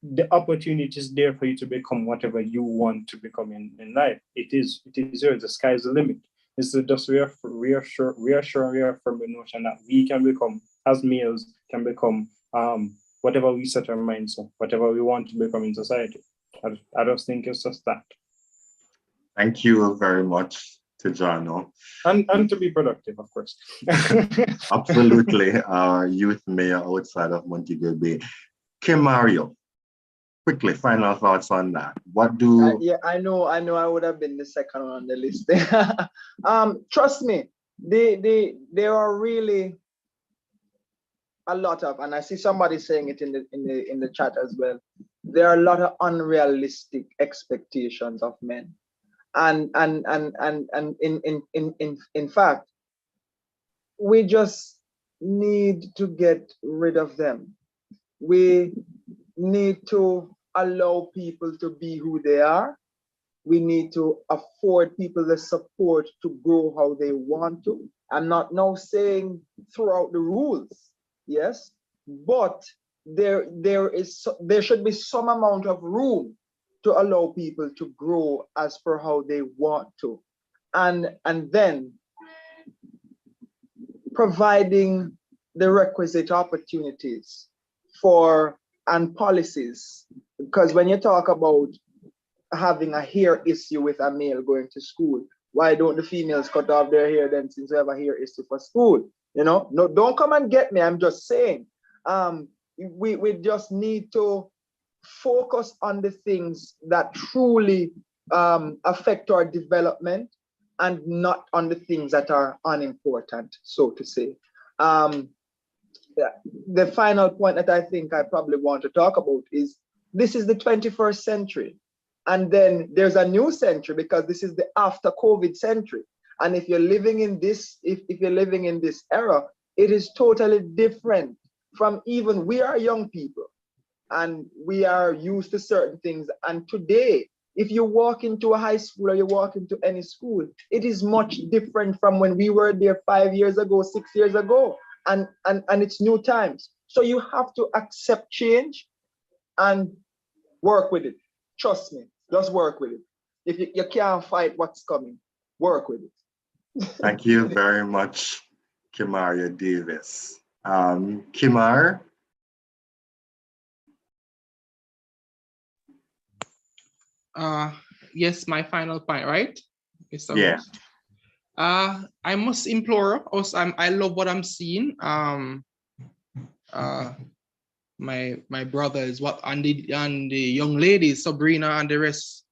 the opportunity is there for you to become whatever you want to become in life. It is yours. The sky is the limit. It's to just reaffirm the notion that we can become, as males, can become whatever we set our minds on, whatever we want to become in society. I just think it's just that. Thank you very much, Tejano. And to be productive, of course. Absolutely. Our youth mayor outside of Montego Bay. Mario, quickly, final thoughts on that. What do... I know I would have been the second one on the list. Trust me, there are really a lot of, and I see somebody saying it in the chat as well, there are a lot of unrealistic expectations of men. And in fact, we just need to get rid of them. We need to allow people to be who they are. We need to afford people the support to grow how they want to. I'm not now saying throw out the rules, yes, but there should be some amount of room to allow people to grow as per how they want to. And then providing the requisite opportunities for and policies. Because when you talk about having a hair issue with a male going to school, why don't the females cut off their hair then, since we have a hair issue for school? You know, no, don't come and get me. I'm just saying, we just need to focus on the things that truly affect our development and not on the things that are unimportant, so to say. The final point that I think I probably want to talk about is this is the 21st century. And then there's a new century, because this is the after COVID century. And if you're living in this, if you're living in this era, it is totally different from even we are young people and we are used to certain things. And today, if you walk into a high school or you walk into any school, it is much different from when we were there 5 years ago, 6 years ago, and it's new times. So you have to accept change and work with it. Trust me, just work with it. If you can't fight what's coming, work with it. Thank you very much, Kimaria Davis. Kimar? Yes, my final point, right? Yeah. I must implore us. I love what I'm seeing. My brothers, and the young ladies, Sabrina and the rest.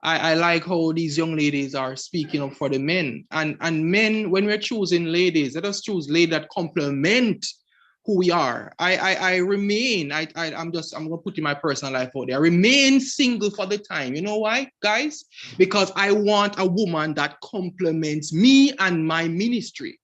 I like how these young ladies are speaking up for the men. And men, when we're choosing ladies, let us choose ladies that complement who we are. I'm gonna put in my personal life out there. I remain single for the time. You know why, guys? Because I want a woman that complements me and my ministry.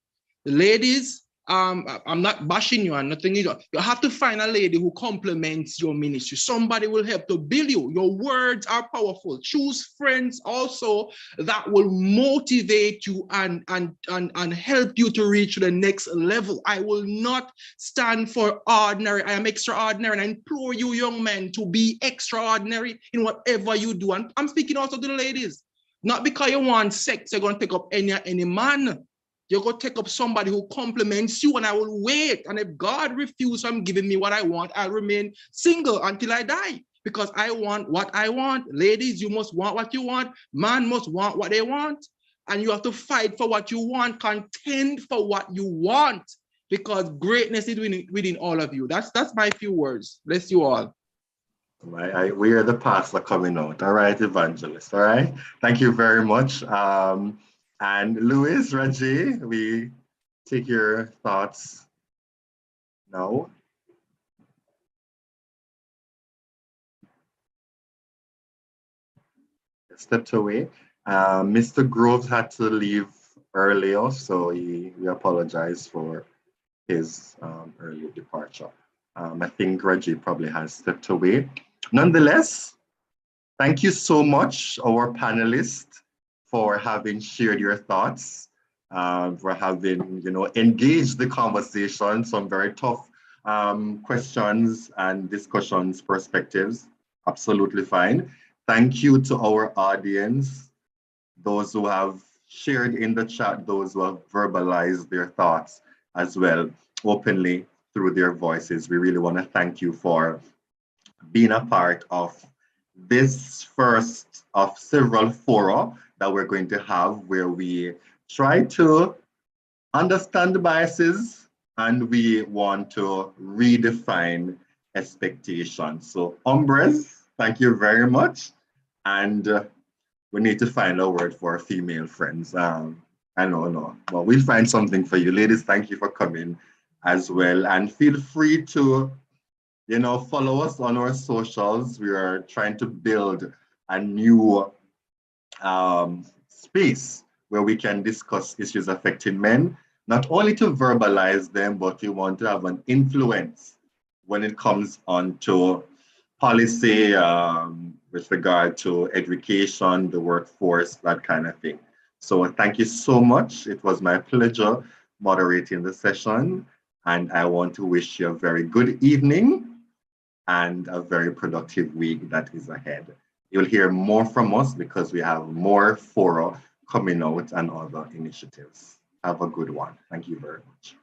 The ladies, I'm not bashing you and nothing. You have to find a lady who complements your ministry. Somebody will help to build you. Your words are powerful. Choose friends also that will motivate you and help you to reach the next level. I will not stand for ordinary. I am extraordinary, and I implore you, young men, to be extraordinary in whatever you do. And I'm speaking also to the ladies. Not because you want sex, you're going to take up any man. You're going to take up somebody who complements you, and I will wait. And if God refuses from giving me what I want, I'll remain single until I die, because I want what I want. Ladies, you must want what you want. Man must want what they want. And you have to fight for what you want, contend for what you want, because greatness is within all of you. That's my few words. Bless you all. We are the pastor coming out. All right, evangelist. All right. Thank you very much. And Louis, Raji, we take your thoughts now. Stepped away. Mr. Groves had to leave earlier, so we apologize for his early departure. I think Raji probably has stepped away. Nonetheless, thank you so much, our panelists, for having shared your thoughts, for having, engaged the conversation, some very tough questions and discussions, perspectives. Absolutely fine. Thank you to our audience, those who have shared in the chat, those who have verbalized their thoughts as well, openly through their voices. We really want to thank you for being a part of this first of several fora that we're going to have, where we try to understand the biases and we want to redefine expectations. So hombres, thank you very much. And we need to find a word for our female friends. I know, but we'll find something for you. Ladies, thank you for coming as well. And feel free to follow us on our socials. We are trying to build a new space where we can discuss issues affecting men. not only to verbalize them, but you want to have an influence when it comes on to policy with regard to education, the workforce, that kind of thing. So thank you so much. It was my pleasure moderating the session. And I want to wish you a very good evening and a very productive week that is ahead. You'll hear more from us because we have more fora coming out and other initiatives. Have a good one. Thank you very much.